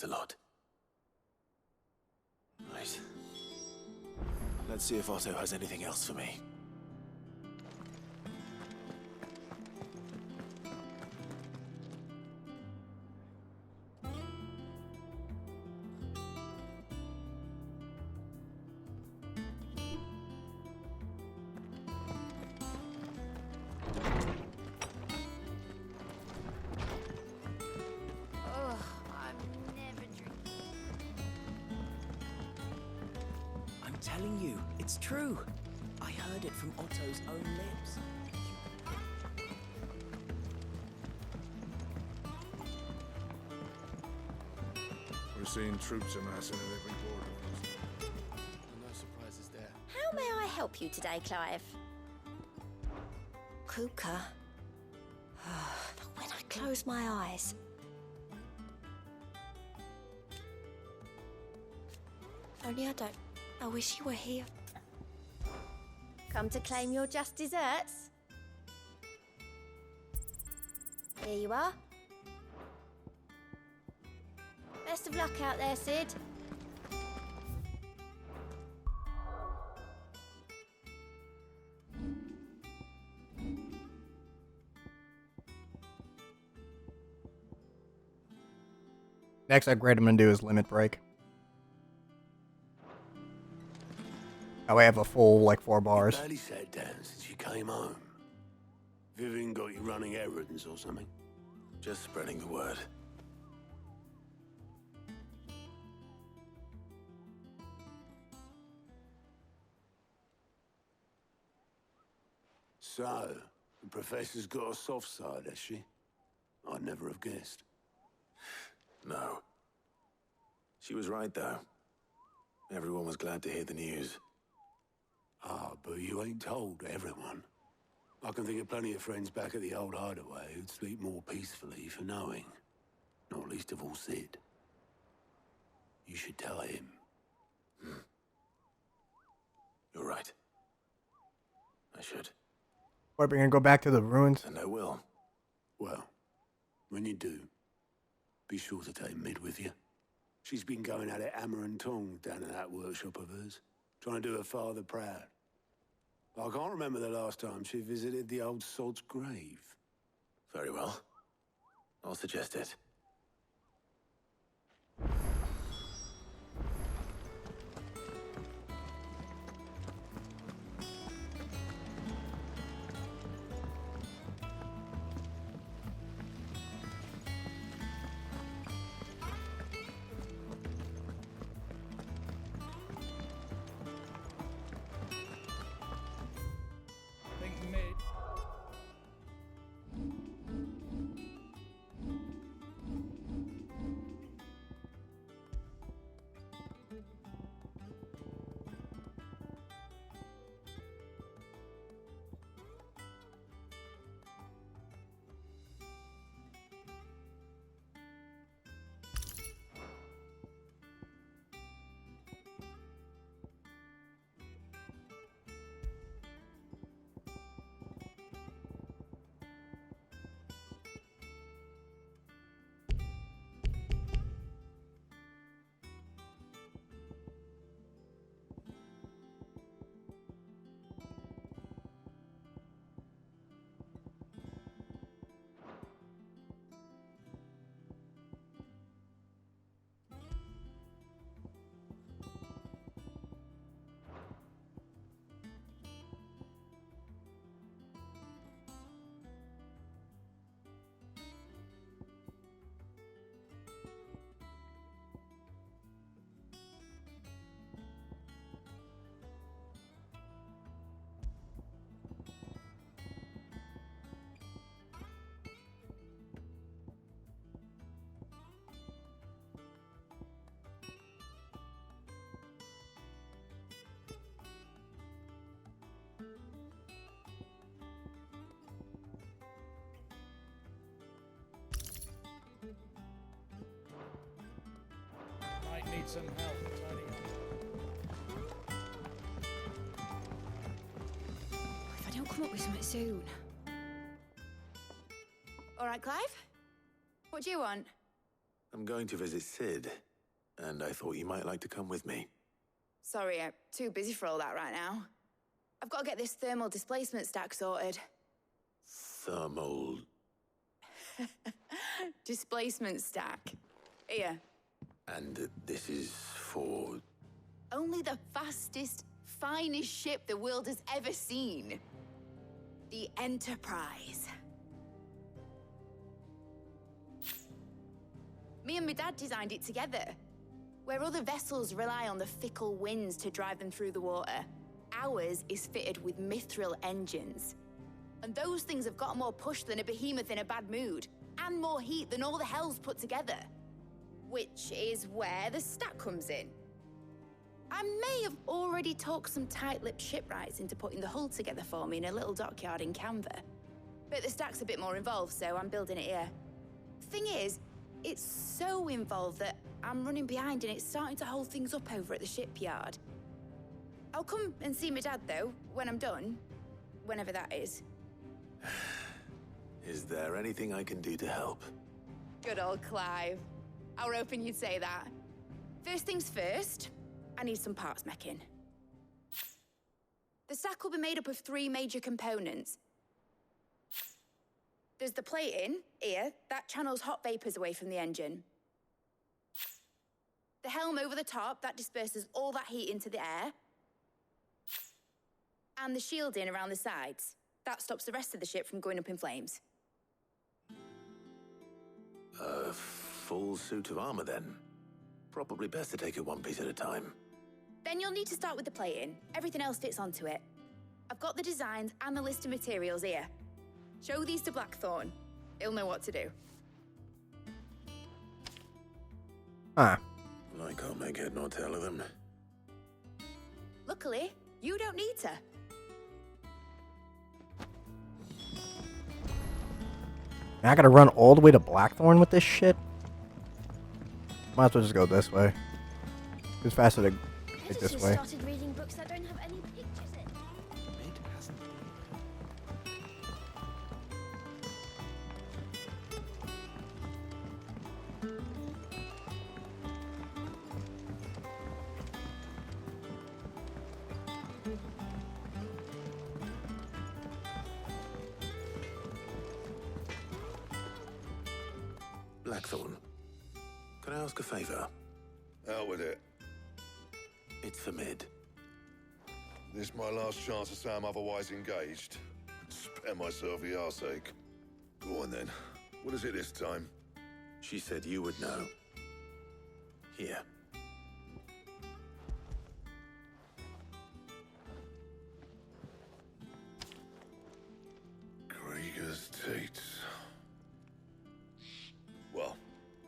a lot. Right. Let's see if Otto has anything else for me. Telling you, it's true. I heard it from Otto's own lips. We're seeing troops amassing at every border. No surprises there. How may I help you today, Clive? Kuka. When I close my eyes. Only I wish you were here. Come to claim your just desserts? Here you are. Best of luck out there, Sid. Next upgrade I'm gonna do is limit break. Oh, I have a full, like, 4 bars. You barely sat down since you came home. Vivian got you running errands or something? Just spreading the word. So, the Professor's got a soft side, has she? I'd never have guessed. No. She was right, though. Everyone was glad to hear the news. Ah, but you ain't told everyone. I can think of plenty of friends back at the old hideaway who'd sleep more peacefully for knowing. Not least of all Sid. You should tell him. You're right. I should. What, we're gonna go back to the ruins? And I will. Well, when you do, be sure to take Mid with you. She's been going at it hammer and tongs down in that workshop of hers, trying to do her father proud. I can't remember the last time she visited the old sod's grave. Very well. I'll suggest it. Might need some help tidying up. If I don't come up with something soon. All right, Clive? What do you want? I'm going to visit Sid, and I thought you might like to come with me. Sorry, I'm too busy for all that right now. I've got to get this thermal displacement stack sorted. Thermal... Displacement stack. Here. And this is for... Only the fastest, finest ship the world has ever seen. The Enterprise. Me and my dad designed it together. Where other vessels rely on the fickle winds to drive them through the water, ours is fitted with mithril engines. And those things have got more push than a behemoth in a bad mood, and more heat than all the hells put together. Which is where the stack comes in. I may have already talked some tight-lipped shipwrights into putting the hull together for me in a little dockyard in Canva. But the stack's a bit more involved, so I'm building it here. Thing is, it's so involved that I'm running behind and it's starting to hold things up over at the shipyard. I'll come and see my dad, though, when I'm done. Whenever that is. Is there anything I can do to help? Good old Clive. I were hoping you'd say that. First things first, I need some parts mecking. The stack will be made up of 3 major components. There's the plating, here, that channels hot vapors away from the engine. The helm over the top, that disperses all that heat into the air. And the shielding around the sides. That stops the rest of the ship from going up in flames. A full suit of armor, then? Probably best to take it one piece at a time. Then you'll need to start with the plating. Everything else fits onto it. I've got the designs and the list of materials here. Show these to Blackthorn. He'll know what to do. Huh. I can't make head nor tail of them. Luckily, you don't need to. I gotta run all the way to Blackthorn with this shit? Might as well just go this way. It's faster to I take just this way. started reading books that don't have any pictures in. Mid hasn't. Blackthorn, can I ask a favor? Out with it. It's for Mid. This my last chance to say I'm otherwise engaged. Spare myself the arseache. Go on then. What is it this time? She said you would know. Here. Krieger's Tates. Well,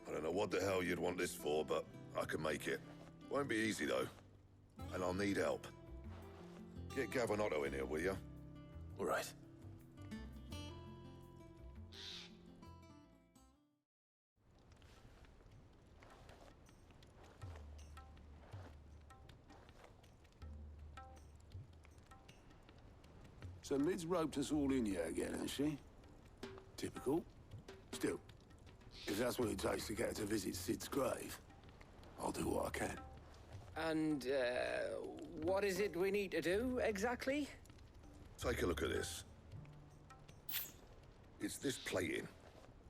I don't know what the hell you'd want this for, but I can make it. Won't be easy, though. And I'll need help. Get Gavin Otto in here, will you? All right. So Mid's roped us all in here again, has she? Typical. Still, if that's what it takes to get her to visit Sid's grave, I'll do what I can. And, what is it we need to do, exactly? Take a look at this. It's this plating.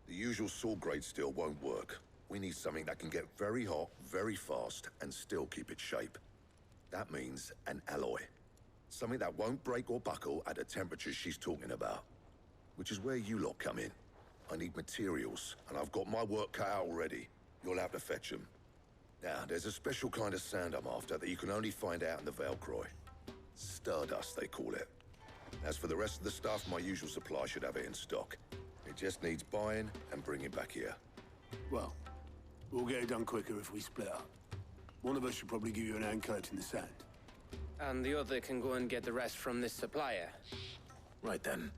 The usual sword-grade steel won't work. We need something that can get very hot, very fast, and still keep its shape. That means an alloy. Something that won't break or buckle at the temperatures she's talking about. Which is where you lot come in. I need materials, and I've got my work cut out already. You'll have to fetch them. Now, there's a special kind of sand I'm after that you can only find out in the Valcroy. Stardust, they call it. As for the rest of the stuff, my usual supply should have it in stock. It just needs buying and bringing back here. Well, we'll get it done quicker if we split up. One of us should probably give you an hand coat in the sand. And the other can go and get the rest from this supplier. Right then.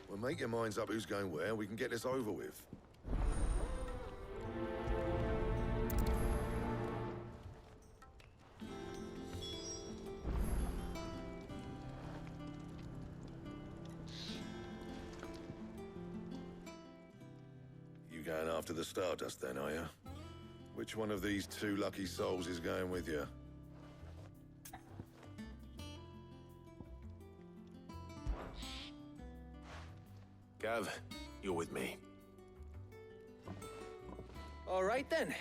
Well, make your minds up who's going where, and we can get this over with. You going after the Stardust then, are you? Which one of these two lucky souls is going with you? Gav, you're with me. All right then.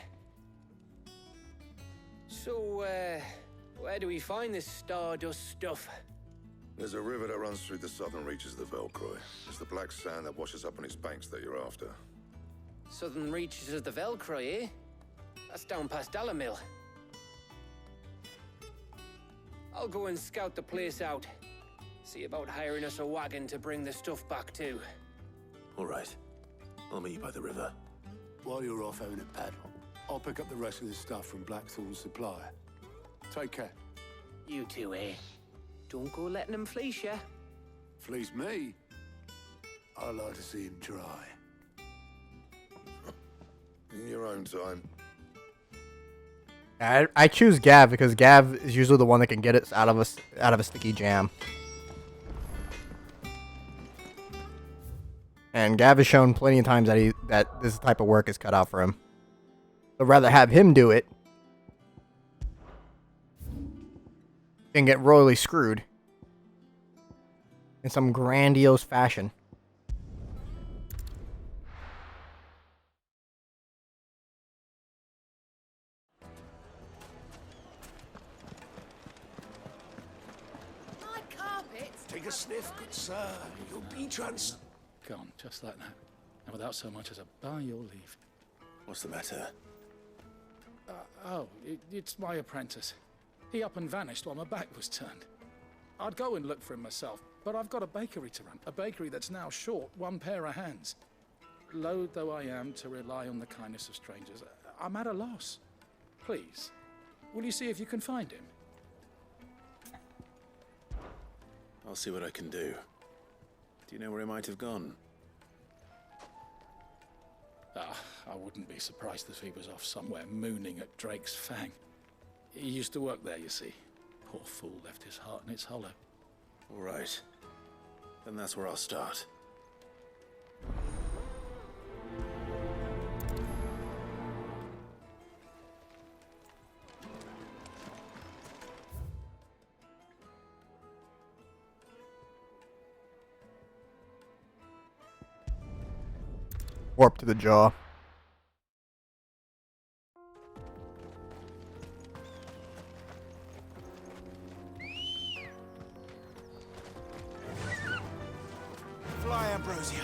So, where do we find this Stardust stuff? There's a river that runs through the southern reaches of the Velcroy. It's the black sand that washes up on its banks that you're after. Southern reaches of the Velcroy, eh? That's down past Dalamil. I'll go and scout the place out. See about hiring us a wagon to bring the stuff back to. All right. I'll meet you by the river. While you're off having a paddle, I'll pick up the rest of the stuff from Blackthorn's supply. Take care. You two, eh? Don't go letting them fleece ya. Fleece me? I like to see him try. In your own time. I choose Gav because Gav is usually the one that can get us out of a sticky jam. And Gav has shown plenty of times that this type of work is cut out for him. I'd rather have him do it than get royally screwed in some grandiose fashion. My carpets. Take a sniff, good sir. You'll be Gone, just like that. And without so much as a by your leave. What's the matter? It's my apprentice. He up and vanished while my back was turned. I'd go and look for him myself, but I've got a bakery to run. A bakery that's now short one pair of hands. Loath though I am to rely on the kindness of strangers, I'm at a loss. Please, will you see if you can find him? I'll see what I can do. Do you know where he might have gone? I wouldn't be surprised if he was off somewhere mooning at Drake's Fang. He used to work there, you see. Poor fool left his heart in its hollow. All right. Then that's where I'll start. Warp to the jaw. Fly, Ambrosia.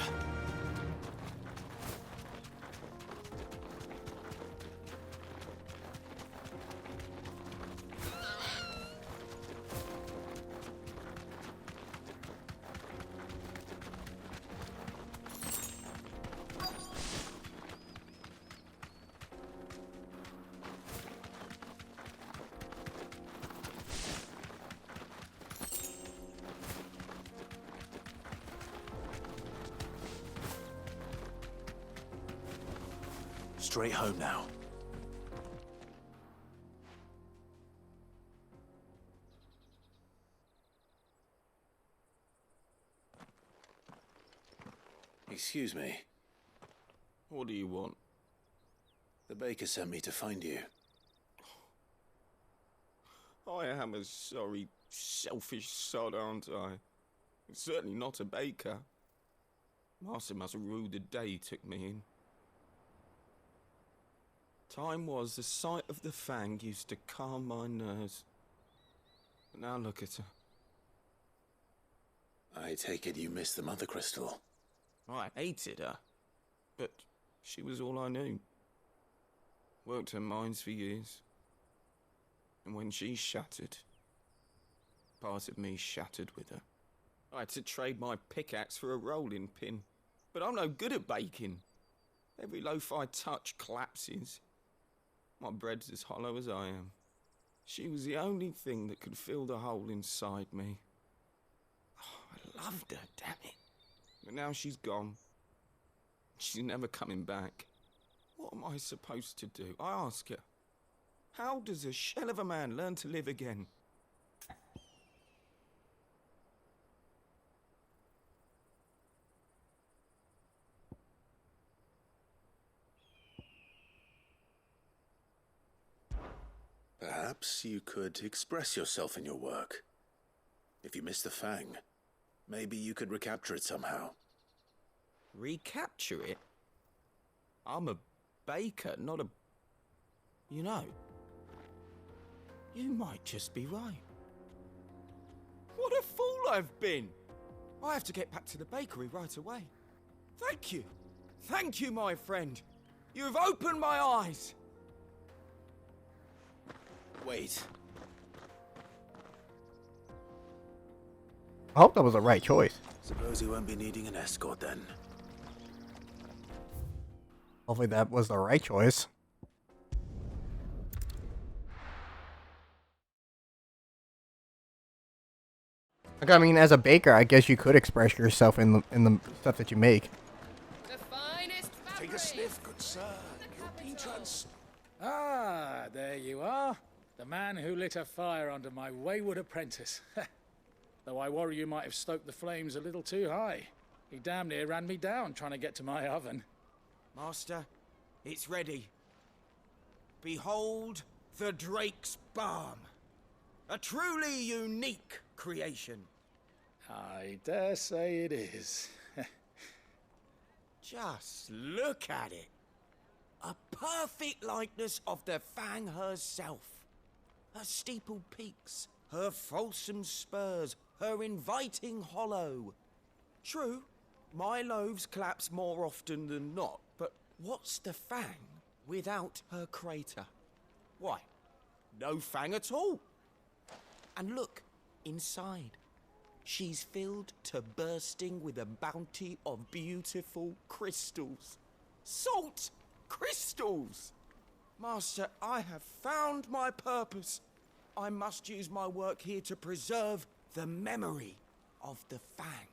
Straight home now. Excuse me. What do you want? The baker sent me to find you. I am a sorry, selfish sod, aren't I? I'm certainly not a baker. Master must have ruled the day he took me in. Time was the sight of the Fang used to calm my nerves. But now look at her. I take it you missed the Mother Crystal. I hated her, but she was all I knew. Worked her mines for years. And when she shattered, part of me shattered with her. I had to trade my pickaxe for a rolling pin, but I'm no good at baking. Every loaf I touch collapses. My bread's as hollow as I am. She was the only thing that could fill the hole inside me. Oh, I loved her, damn it. But now she's gone. She's never coming back. What am I supposed to do? I ask her. How does a shell of a man learn to live again? Perhaps you could express yourself in your work. If you miss the Fang, maybe you could recapture it somehow. Recapture it? I'm a baker, not a... You know, you might just be right. What a fool I've been! I have to get back to the bakery right away. Thank you. Thank you, my friend. You've opened my eyes. Wait. I hope that was the right choice. Suppose you won't be needing an escort then. Hopefully that was the right choice. Like, I mean, as a baker, I guess you could express yourself in the stuff that you make. The finest fabric. Take a sniff, good sir. You're being Ah, there you are. The man who lit a fire under my wayward apprentice. Though I worry you might have stoked the flames a little too high. He damn near ran me down trying to get to my oven. Master, it's ready. Behold the Drake's Balm. A truly unique creation. I dare say it is. Just look at it. A perfect likeness of the Fang herself. Her steepled peaks, her fulsome spurs, her inviting hollow. True, my loaves collapse more often than not, but what's the Fang without her crater? Why, no Fang at all. And look, inside. She's filled to bursting with a bounty of beautiful crystals. Salt crystals! Master, I have found my purpose. I must use my work here to preserve the memory of the Fang.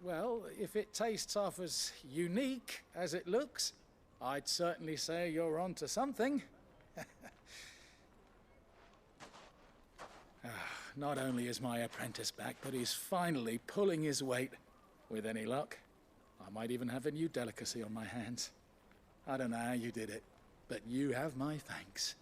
Well, if it tastes half as unique as it looks, I'd certainly say you're onto something. Not only is my apprentice back, but he's finally pulling his weight. With any luck, I might even have a new delicacy on my hands. I don't know how you did it, but you have my thanks.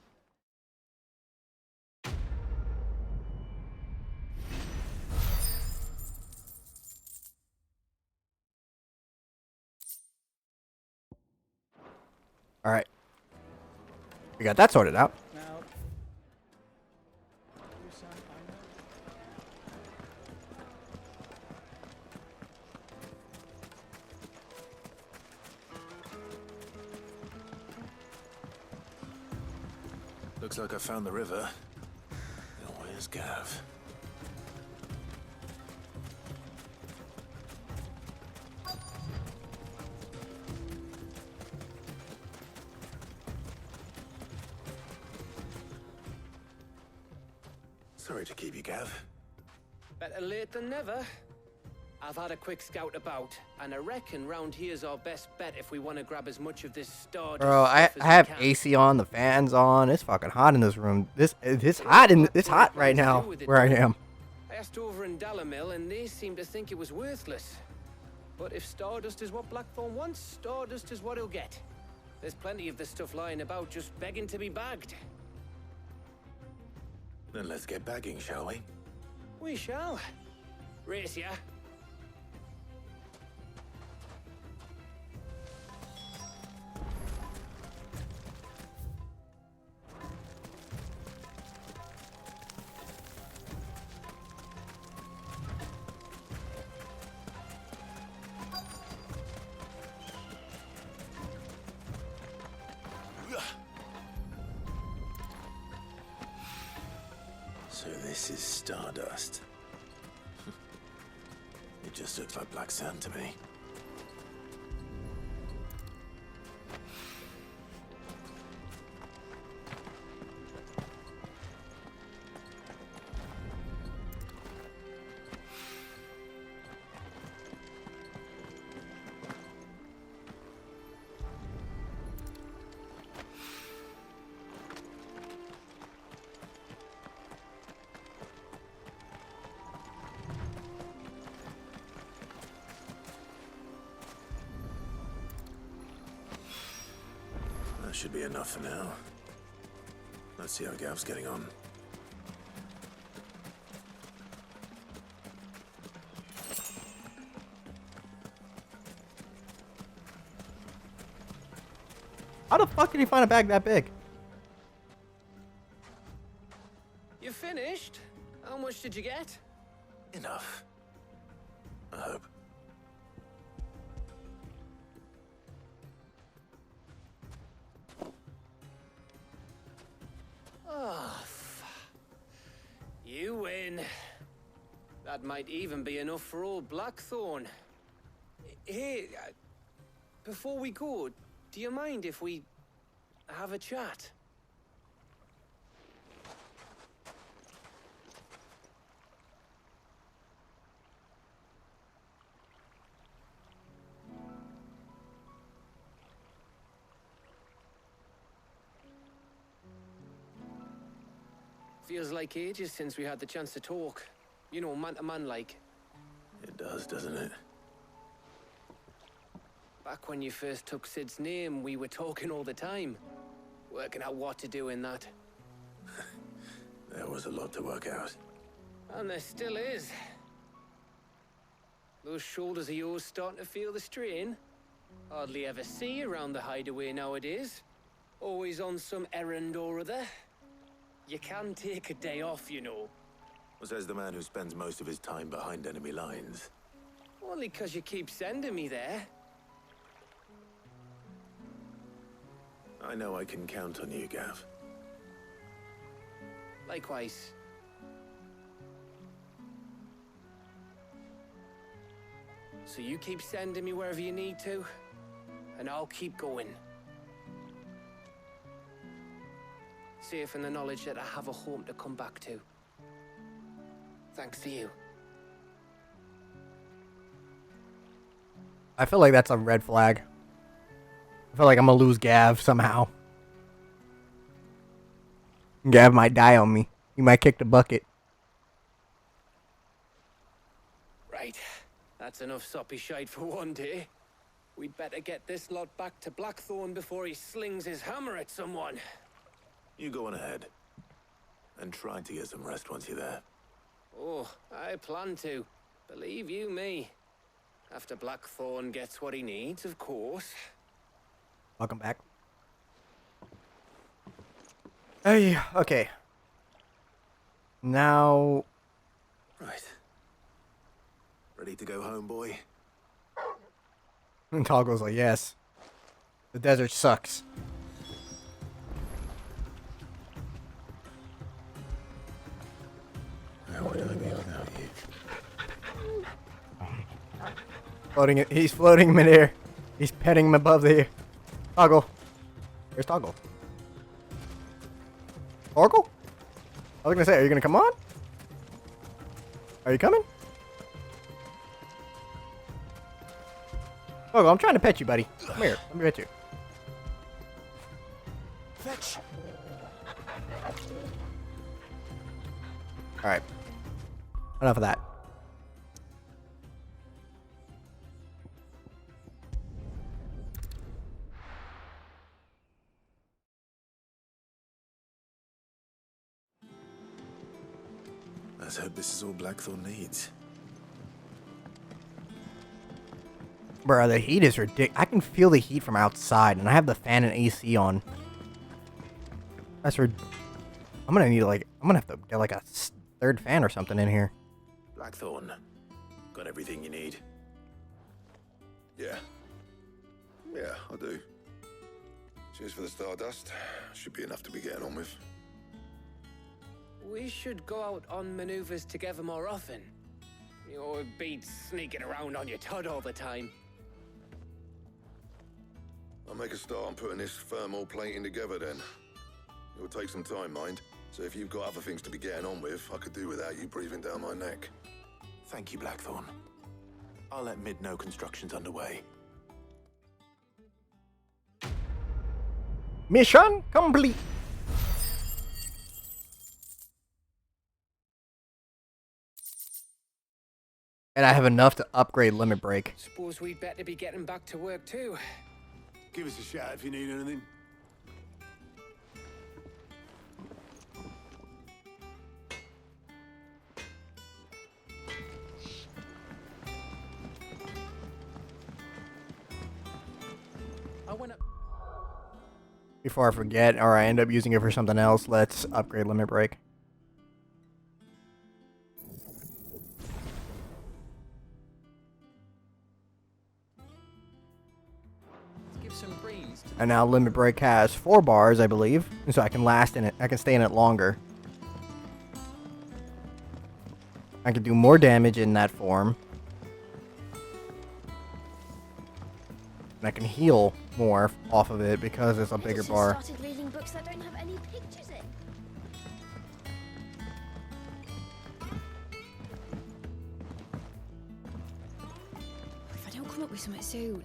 All right. We got that sorted out. Now, you son, I know. Looks like I found the river. Now where's Gav? Sorry to keep you, Gav. Better late than never. I've had a quick scout about, and I reckon round here's our best bet if we want to grab as much of this stardust. Bro, I stuff as have we can. AC on, the fans on. It's fucking hot in this room. It's hot right now where I am. I asked over in Dalamil, and they seemed to think it was worthless. But if stardust is what Blackthorn wants, stardust is what he'll get. There's plenty of this stuff lying about, just begging to be bagged. Then let's get bagging, shall we? We shall. Race ya. So this is stardust. It just looks like black sand to me. That should be enough for now. Let's see how Gav's getting on. How the fuck did he find a bag that big? You finished? How much did you get? Enough. I hope. Oh, you win. That might even be enough for old Blackthorn. Hey, before we go, do you mind if we have a chat? Feels like ages since we had the chance to talk. You know, man to man like. It does, doesn't it? Back when you first took Sid's name, we were talking all the time. Working out what to do in that. There was a lot to work out. And there still is. Those shoulders of yours starting to feel the strain. Hardly ever see you around the hideaway nowadays. Always on some errand or other. You can take a day off, you know. Says the man who spends most of his time behind enemy lines. Only 'cause you keep sending me there. I know I can count on you, Gav. Likewise. So you keep sending me wherever you need to, and I'll keep going. Safe in the knowledge that I have a home to come back to. Thanks to you. I feel like that's a red flag. I feel like I'm gonna lose Gav somehow. Gav might die on me. He might kick the bucket. Right. That's enough soppy shite for one day. We'd better get this lot back to Blackthorn before he slings his hammer at someone. You go on ahead. And try to get some rest once you're there. Oh, I plan to. Believe you me. After Blackthorn gets what he needs, of course. Welcome back. Hey, okay. Now... Right. Ready to go home, boy? And Toggle's like, yes. The desert sucks. How would I be without you? He's floating midair. He's petting him above the air. Toggle. Here's Toggle. Oracle? I was gonna say, are you gonna come on? Are you coming? Toggle, I'm trying to pet you, buddy. Come here, let me pet you. Fetch. Alright. Enough of that. Let's hope this is all Blackthorn needs. Bruh, the heat is ridiculous. I can feel the heat from outside, and I have the fan and AC on. That's I'm gonna need, like, I'm gonna have to get, like, a third fan or something in here. Blackthorn. Got everything you need? Yeah. Yeah, I do. Cheers for the Stardust. Should be enough to be getting on with. We should go out on maneuvers together more often. You know, it beats sneaking around on your Todd all the time. I'll make a start on putting this thermal plating together then. It'll take some time, mind. So if you've got other things to be getting on with, I could do without you breathing down my neck. Thank you, Blackthorn. I'll let Mid know construction's underway. Mission complete. And I have enough to upgrade Limit Break. Suppose we'd better be getting back to work too. Give us a shout if you need anything. I went up. Before I forget, or I end up using it for something else, let's upgrade Limit Break. Let's give some breeze to And now Limit Break has 4 bars, I believe, and so I can last in it. I can stay in it longer. I can do more damage in that form. And I can heal more off of it because it's a bigger bar. I started reading books that don't have any pictures in. If I don't come up with something soon.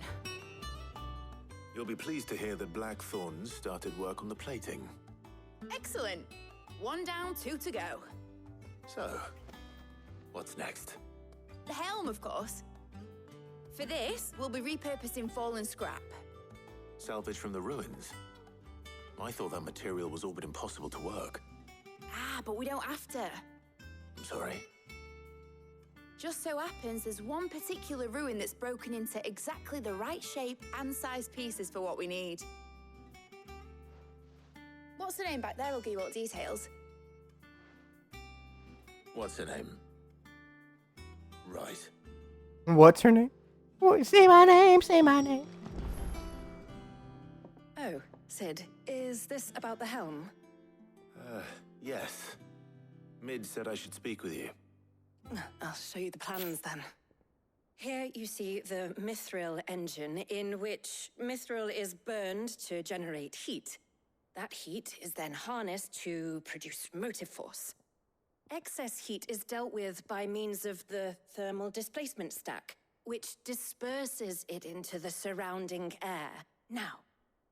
You'll be pleased to hear that Blackthorn started work on the plating. Excellent. 1 down, 2 to go. So, what's next? The helm, of course. For this, we'll be repurposing fallen scrap. Salvage from the ruins? I thought that material was all but impossible to work. Ah, but we don't have to. I'm sorry. Just so happens there's one particular ruin that's broken into exactly the right shape and size pieces for what we need. What's the name back there? I'll give you all the details. What's her name? Right. What's her name? Say my name, say my name. Oh, Sid, is this about the helm? Yes. Mid said I should speak with you. I'll show you the plans then. Here you see the mithril engine, in which mithril is burned to generate heat. That heat is then harnessed to produce motive force. Excess heat is dealt with by means of the thermal displacement stack, which disperses it into the surrounding air. Now,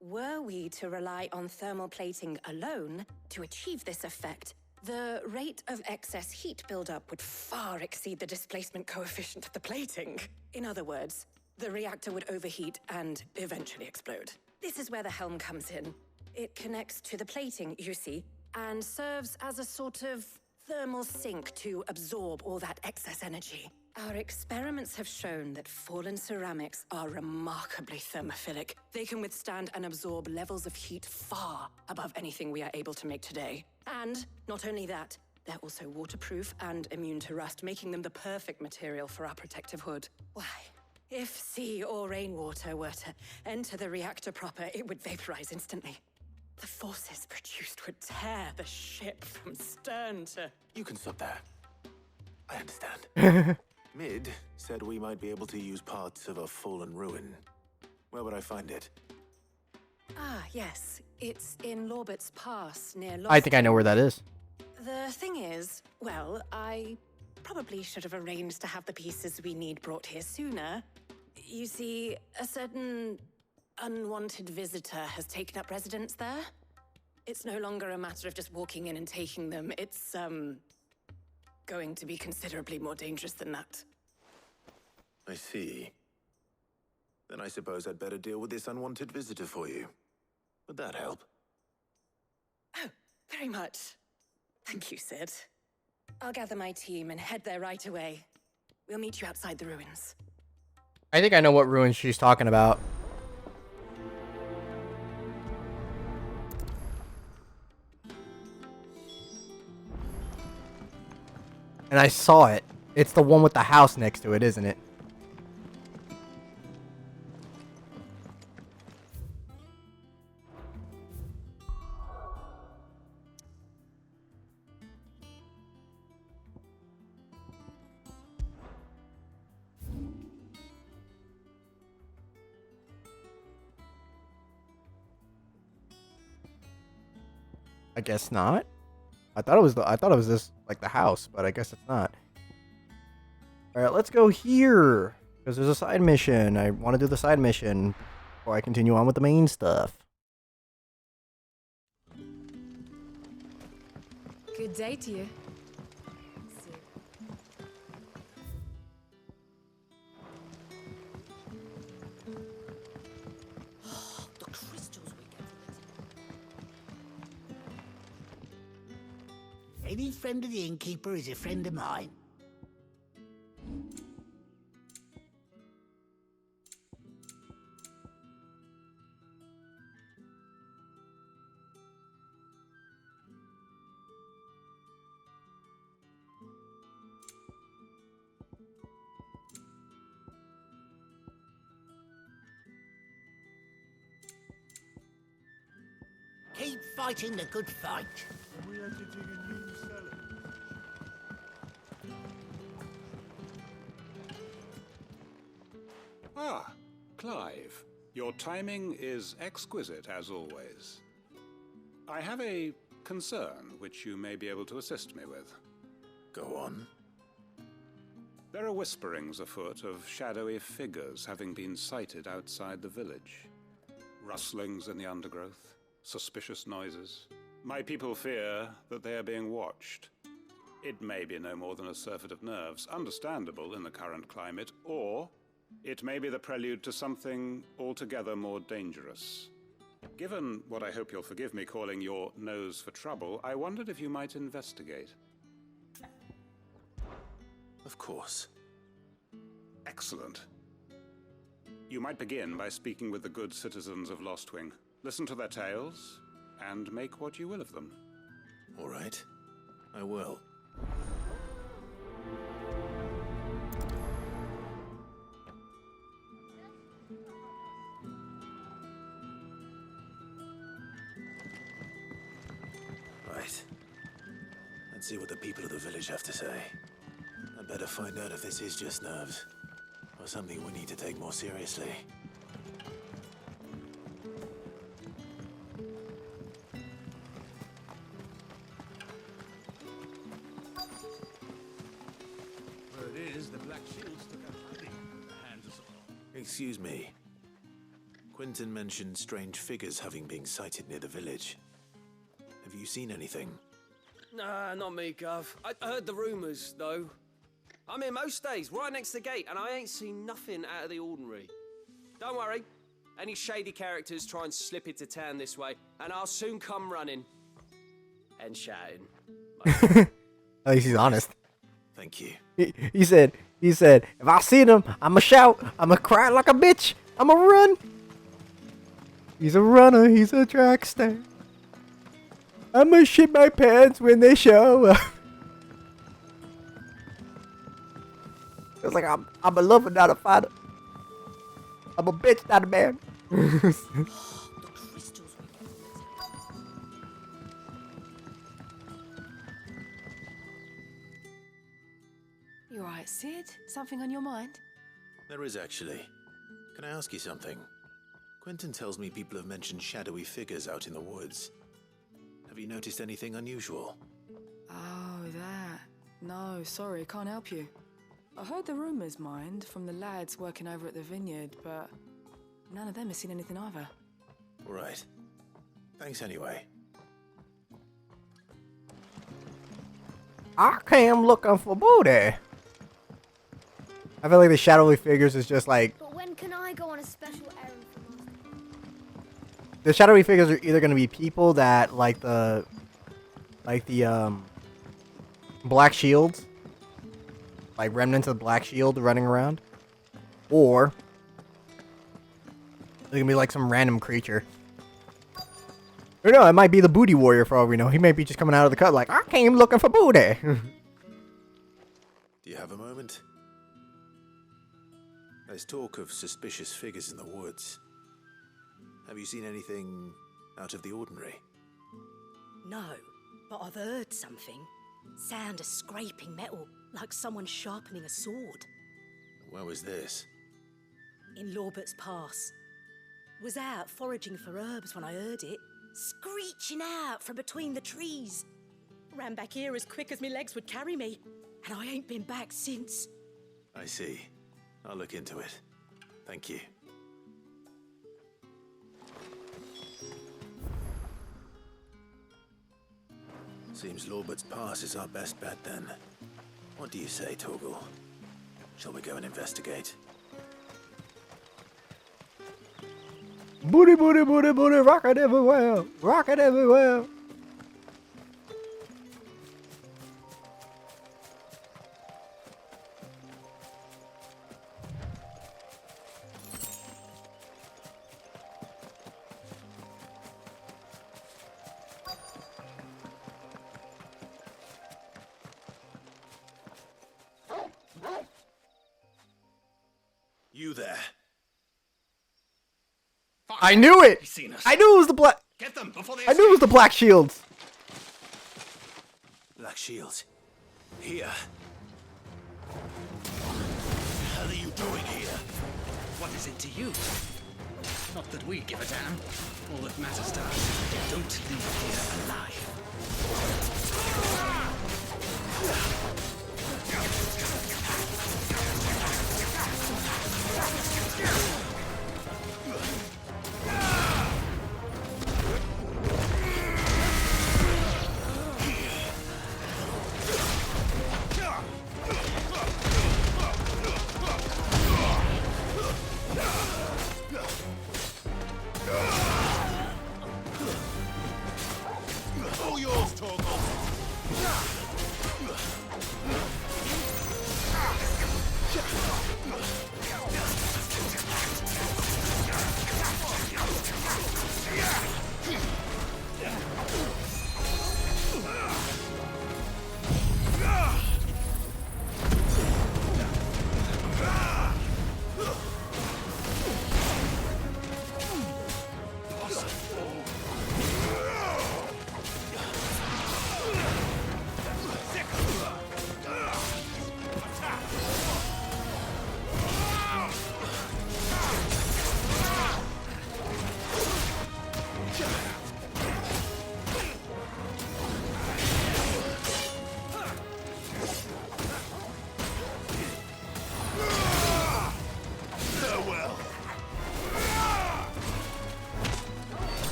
were we to rely on thermal plating alone to achieve this effect, the rate of excess heat buildup would far exceed the displacement coefficient of the plating. In other words, the reactor would overheat and eventually explode. This is where the helm comes in. It connects to the plating, you see, and serves as a sort of thermal sink to absorb all that excess energy. Our experiments have shown that fallen ceramics are remarkably thermophilic. They can withstand and absorb levels of heat far above anything we are able to make today. And not only that, they're also waterproof and immune to rust, making them the perfect material for our protective hood. Why, if sea or rainwater were to enter the reactor proper, it would vaporize instantly. The forces produced would tear the ship from stern to... You can stop there. I understand. Mid said we might be able to use parts of a fallen ruin. Where would I find it? Ah, yes. It's in Lorbert's Pass, near Lost. I think I know where that is. The thing is, well, I probably should have arranged to have the pieces we need brought here sooner. You see, a certain unwanted visitor has taken up residence there. It's no longer a matter of just walking in and taking them. It's, going to be considerably more dangerous than that. I see. Then I suppose I'd better deal with this unwanted visitor for you. Would that help? Oh, very much. Thank you, Sid. I'll gather my team and head there right away. We'll meet you outside the ruins. I think I know what ruins she's talking about. And I saw it. It's the one with the house next to it, isn't it? I guess not. I thought it was this, like, the house, but I guess it's not. Alright, let's go here. Because there's a side mission. I want to do the side mission before I continue on with the main stuff. Good day to you. The crystals we get from it. Any friend of the innkeeper is a friend of mine. keep fighting the good fight. We had to dig a new cellar. Ah, Clive. Your timing is exquisite, as always. I have a concern which you may be able to assist me with. Go on. There are whisperings afoot of shadowy figures having been sighted outside the village. Rustlings in the undergrowth, suspicious noises. My people fear that they are being watched. It may be no more than a surfeit of nerves, understandable in the current climate, or it may be the prelude to something altogether more dangerous. Given what I hope you'll forgive me calling your nose for trouble, I wondered if you might investigate. Of course. Excellent. You might begin by speaking with the good citizens of Lostwing. Listen to their tales, and make what you will of them. All right. I will. Right. Let's see what the people of the village have to say. I'd better find out if this is just nerves, or something we need to take more seriously. Word is, the Black Shields took a hiding at the hands of Excuse me. Quentin mentioned strange figures having been sighted near the village. Have you seen anything? Nah, not me, Gov. I heard the rumours, though. I'm here most days, right next to the gate, and I ain't seen nothing out of the ordinary. Don't worry. Any shady characters try and slip into town this way, and I'll soon come running. And shouting. At least he's honest. Thank you. He said, if I see them, I'ma shout, I'ma cry like a bitch, I'ma run. He's a runner, he's a track star. I'ma shit my pants when they show up. It's like I'm a lover, not a fighter. I'm a bitch, not a man. You alright, Sid? Something on your mind? There is actually. Can I ask you something? Quentin tells me people have mentioned shadowy figures out in the woods. Have you noticed anything unusual? Oh, that. No, sorry, can't help you. I heard the rumours, mind, from the lads working over at the vineyard, but none of them have seen anything either. All right. Thanks anyway. I came looking for booty. I feel like the shadowy figures is just like... But when can I go on a special errand for Master? The shadowy figures are either going to be people that like the Black Shields. Like remnants of the Black Shield running around. Or they're going to be like some random creature. Or no, it might be the booty warrior for all we know. He may be just coming out of the cut like, I came looking for booty. Do you have a moment? There's talk of suspicious figures in the woods. Have you seen anything out of the ordinary? No, but I've heard something. Sound of scraping metal, like someone sharpening a sword. Where was this? In Lorbert's Pass. Was out foraging for herbs when I heard it, screeching out from between the trees. Ran back here as quick as my legs would carry me, and I ain't been back since. I see. I'll look into it. Thank you. Seems Lorbert's Pass is our best bet then. What do you say, Torgal? Shall we go and investigate? Booty, booty, booty, booty, rocket everywhere. Rocket everywhere. You there. I knew it! I knew it was the black... Get them before they I knew it was the Black Shields. Black Shields. Here. What the hell are you doing here? What is it to you? Not that we give a damn. All that matters to us is that you don't leave here alive. All yours, Torgal.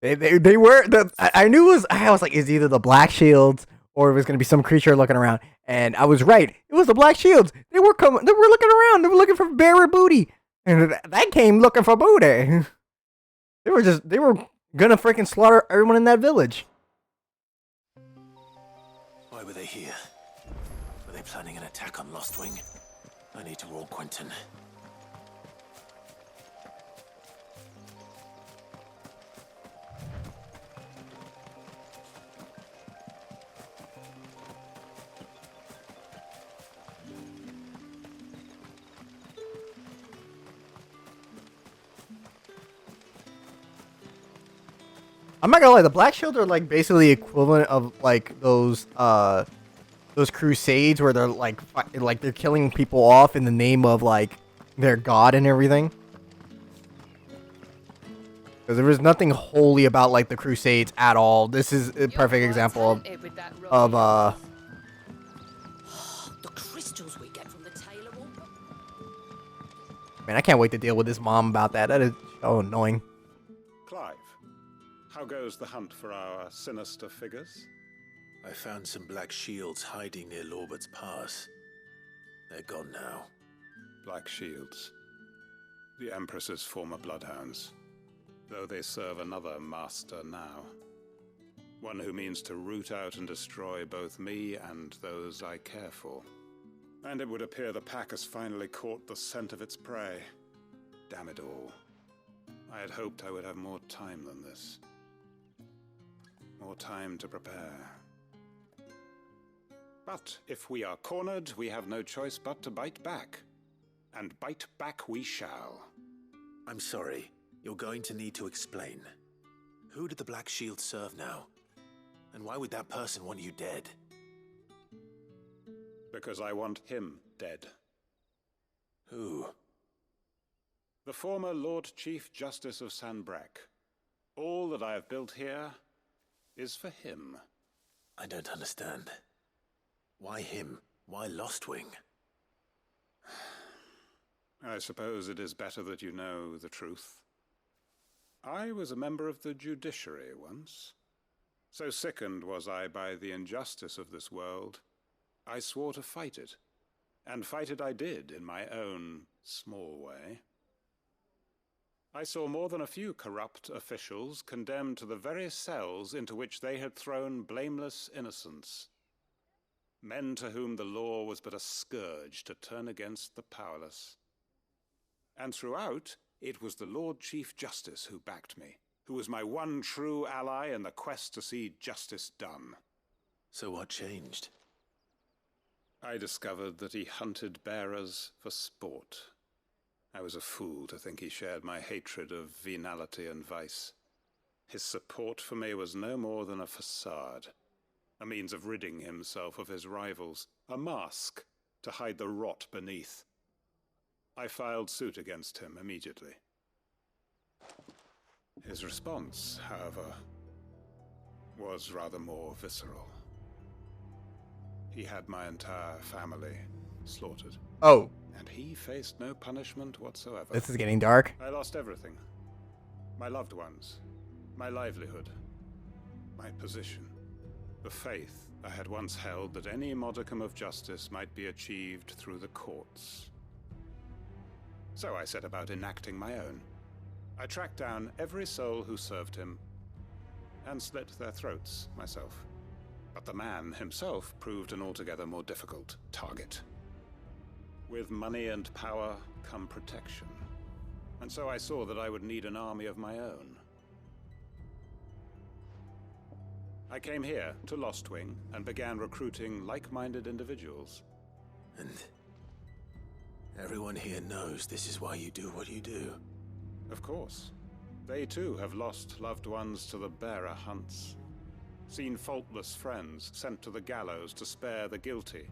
They were I knew it was. I was like, it's either the Black Shields or it was gonna be some creature looking around, and I was right. It was the Black Shields. They were coming. They were looking around. They were looking for bearer booty, and that came looking for booty. They were gonna freaking slaughter everyone in that village. Why were they here? Were they planning an attack on Lostwing? I need to warn Quentin. I'm not gonna lie, the Black Shield are like basically the equivalent of like those crusades where they're like they're killing people off in the name of like their god and everything. Because there was nothing holy about like the crusades at all. This is a perfect example of The crystals we get from the Tailor Wall. man, I can't wait to deal with this mom about that. That is so annoying. Clive, how goes the hunt for our sinister figures? I found some Black Shields hiding near Lorbert's Pass. They're gone now. Black Shields. The Empress's former bloodhounds. Though they serve another master now. One who means to root out and destroy both me and those I care for. And it would appear the pack has finally caught the scent of its prey. Damn it all. I had hoped I would have more time than this. More time to prepare. But if we are cornered, we have no choice but to bite back. And bite back we shall. I'm sorry. You're going to need to explain. Who did the Black Shield serve now? And why would that person want you dead? Because I want him dead. Who? The former Lord Chief Justice of Sanbreque. All that I have built here is for him. I don't understand. Why him? Why Lostwing? I suppose it is better that you know the truth. I was a member of the judiciary once. So sickened was I by the injustice of this world, I swore to fight it. And fight it I did in my own small way. I saw more than a few corrupt officials condemned to the very cells into which they had thrown blameless innocents. Men to whom the law was but a scourge to turn against the powerless. And throughout, it was the Lord Chief Justice who backed me, who was my one true ally in the quest to see justice done. So what changed? I discovered that he hunted bearers for sport. I was a fool to think he shared my hatred of venality and vice. His support for me was no more than a facade, a means of ridding himself of his rivals, a mask to hide the rot beneath. I filed suit against him immediately. His response, however, was rather more visceral. He had my entire family slaughtered. Oh. And he faced no punishment whatsoever. This is getting dark. I lost everything. My loved ones, my livelihood, my position, the faith I had once held that any modicum of justice might be achieved through the courts. So I set about enacting my own. I tracked down every soul who served him and slit their throats myself. But the man himself proved an altogether more difficult target. With money and power come protection. And so I saw that I would need an army of my own. I came here to Lostwing and began recruiting like-minded individuals. And everyone here knows this is why you do what you do. Of course. They too have lost loved ones to the bearer hunts. Seen faultless friends sent to the gallows to spare the guilty.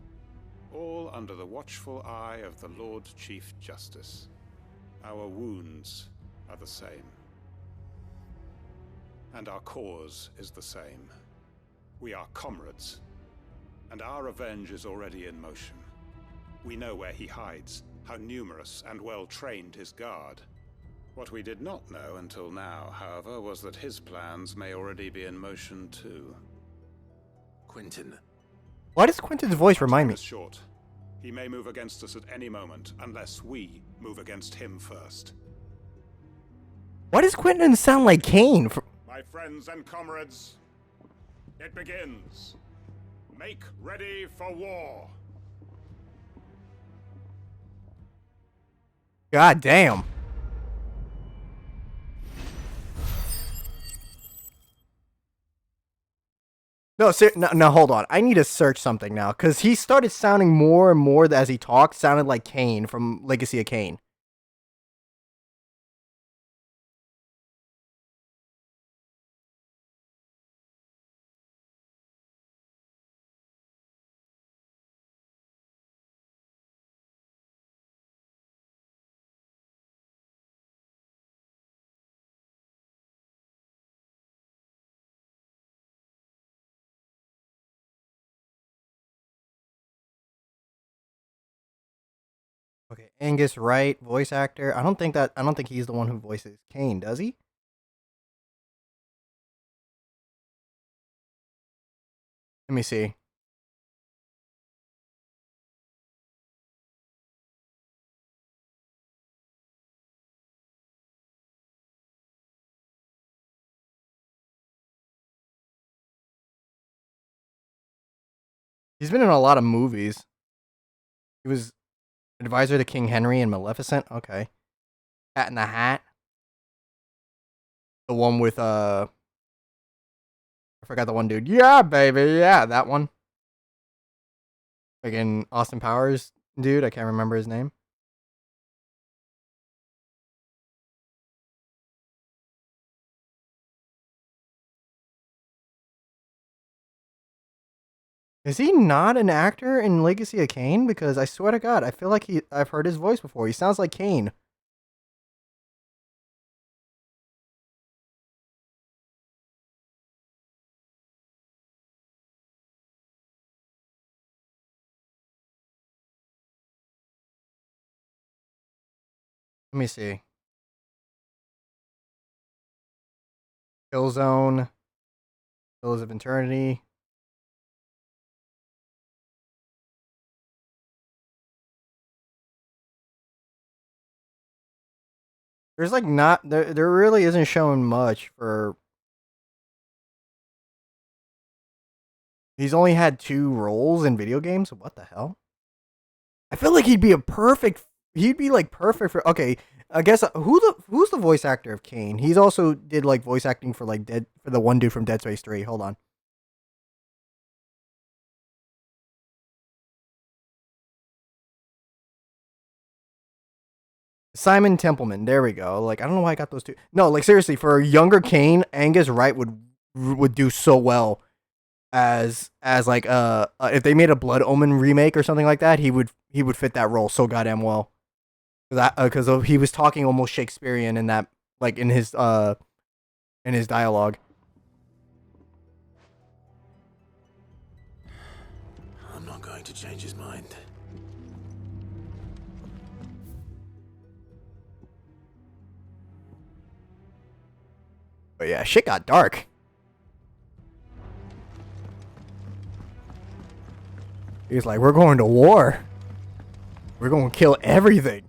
All under the watchful eye of the Lord Chief Justice. Our wounds are the same. And our cause is the same. We are comrades. And our revenge is already in motion. We know where he hides, how numerous and well-trained his guard. What we did not know until now, however, was that his plans may already be in motion too. Quentin. Why does Quentin's voice remind me? Short. He may move against us at any moment, unless we move against him first. Why does Quentin sound like Kane? My friends and comrades, it begins. Make ready for war. God damn. No, no, hold on. I need to search something now, because he started sounding more and more as he talked, sounded like Kane from Legacy of Kain. Okay, Angus Wright, voice actor. I don't think he's the one who voices Kane, does he? Let me see. He's been in a lot of movies. He was advisor to King Henry and Maleficent. Okay. Cat in the Hat. The one with I forgot the one dude. Yeah, baby. Yeah, that one. Again, Austin Powers dude. I can't remember his name. Is he not an actor in Legacy of Kain? Because I swear to God, I feel like I've heard his voice before. He sounds like Kane. Let me see. Killzone. Pillars of Eternity. There's like not there really isn't showing much for. He's only had 2 roles in video games. What the hell? I feel like he'd be like perfect for. Okay, I guess who's the voice actor of Kane? He's also did like voice acting for like for the one dude from Dead Space 3. Hold on. Simon Templeman. There we go. Like, I don't know why I got those two. No, like seriously, for a younger Kane, Angus Wright would do so well as like if they made a Blood Omen remake or something like that, he would fit that role so goddamn well. Because he was talking almost Shakespearean in that, like in his dialogue. I'm not going to change his mind. But yeah, shit got dark. He's like, we're going to war. We're going to kill everything.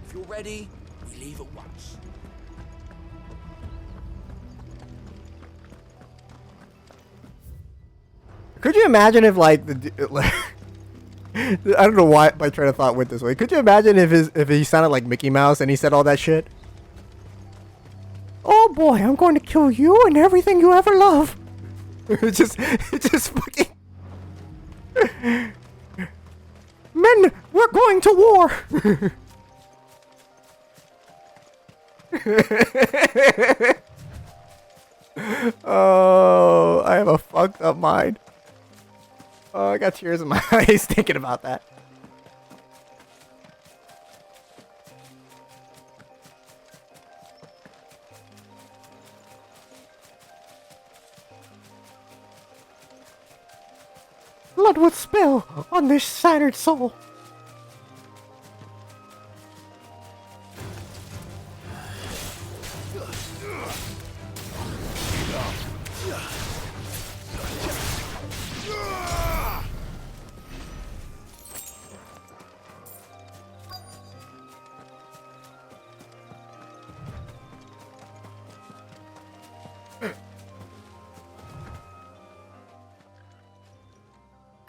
If you're ready, we leave at once. Could you imagine if like I don't know why my train of thought went this way. Could you imagine if he sounded like Mickey Mouse and he said all that shit? Oh boy, I'm going to kill you and everything you ever love. It's just fucking. Men, we're going to war. Oh, I have a fucked up mind. Oh, I got tears in my eyes thinking about that. Blood would spill on this shattered soul.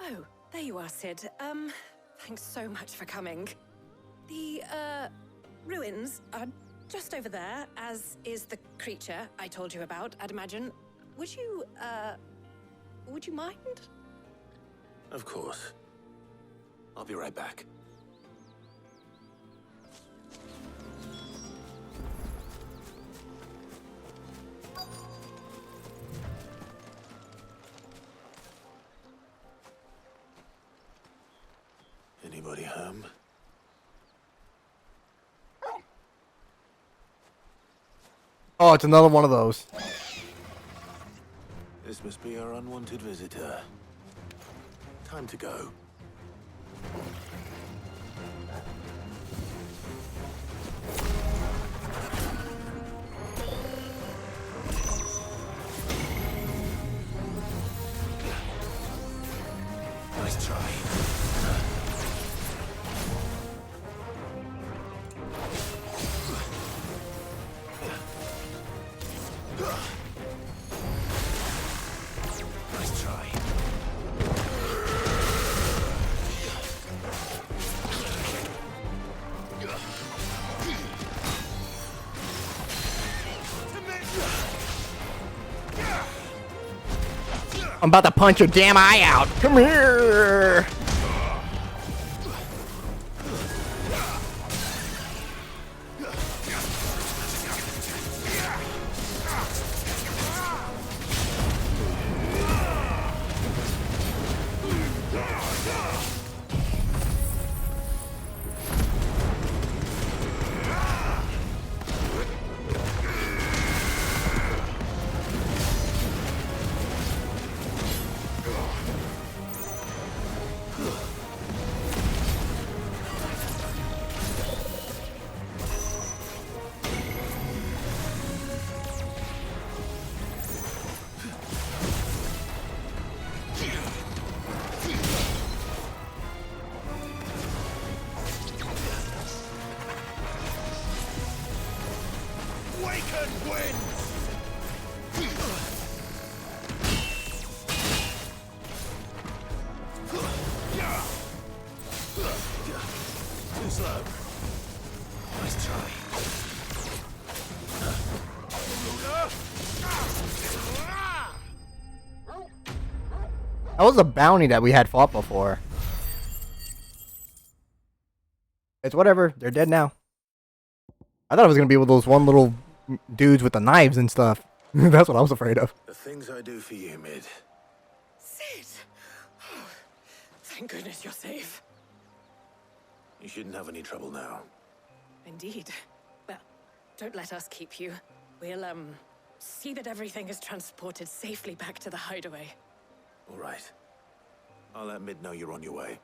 Oh, there you are, Sid. Thanks so much for coming. The, ruins are just over there, as is the creature I told you about, I'd imagine. Would you mind? Of course. I'll be right back. Anybody home? Oh, it's another one of those. This must be our unwanted visitor. Time to go. Nice try. Nice try. I'm about to punch your damn eye out. Come here. Too slow. Nice try. That was a bounty that we had fought before. It's whatever. They're dead now. I thought it was gonna be with those one little dudes with the knives and stuff. That's what I was afraid of. The things I do for you, Mid. Sid! Oh, thank goodness you're safe. You shouldn't have any trouble now. Indeed. Well, don't let us keep you. We'll, see that everything is transported safely back to the hideaway. All right. I'll let Mid know you're on your way.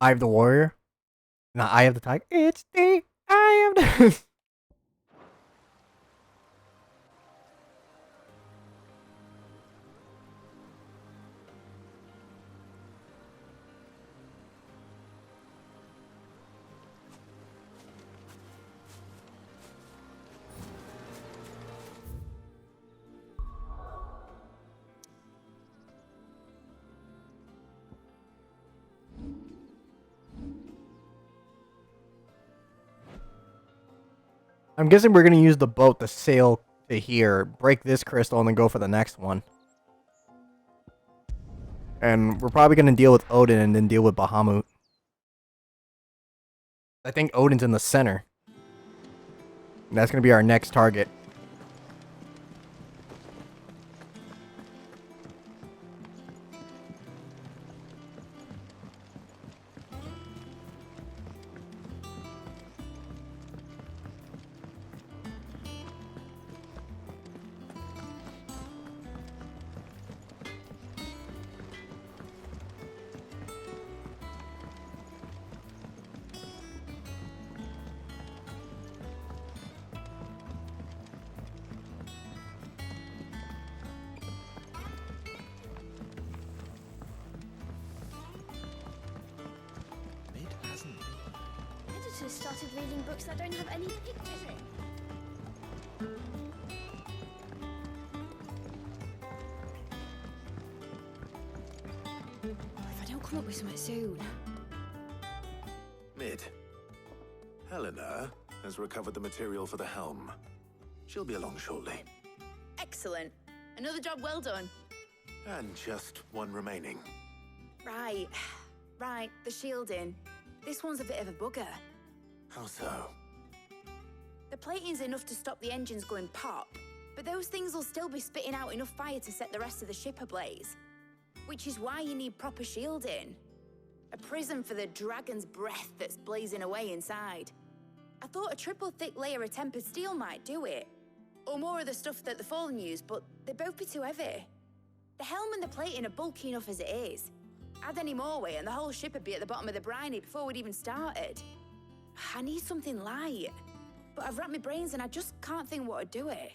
Eye of the Warrior. Not Eye of the Tiger. It's the Eye of the... I'm guessing we're going to use the boat to sail to here, break this crystal, and then go for the next one. And we're probably going to deal with Odin and then deal with Bahamut. I think Odin's in the center. And that's going to be our next target. Editors started reading books that don't have any pictures in. If I don't come up with something soon. Mid. Helena has recovered the material for the helm. She'll be along shortly. Excellent. Another job well done. And just one remaining. Right. Right, the shielding. This one's a bit of a bugger. How so? The plating's enough to stop the engines going pop, but those things will still be spitting out enough fire to set the rest of the ship ablaze. Which is why you need proper shielding. A prison for the dragon's breath that's blazing away inside. I thought a triple thick layer of tempered steel might do it. Or more of the stuff that the Fallen use, but they'd both be too heavy. The helm and the plating are bulky enough as it is. Add any more weight and the whole ship would be at the bottom of the briny before we'd even started. I need something light. But I've racked my brains and I just can't think what would do it.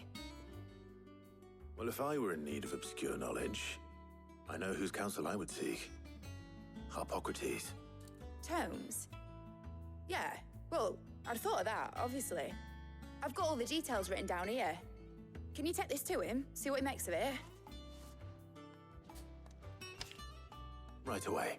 Well, if I were in need of obscure knowledge, I know whose counsel I would seek. Harpocrates. Tomes? Yeah, well, I'd thought of that, obviously. I've got all the details written down here. Can you take this to him, see what he makes of it? Right away.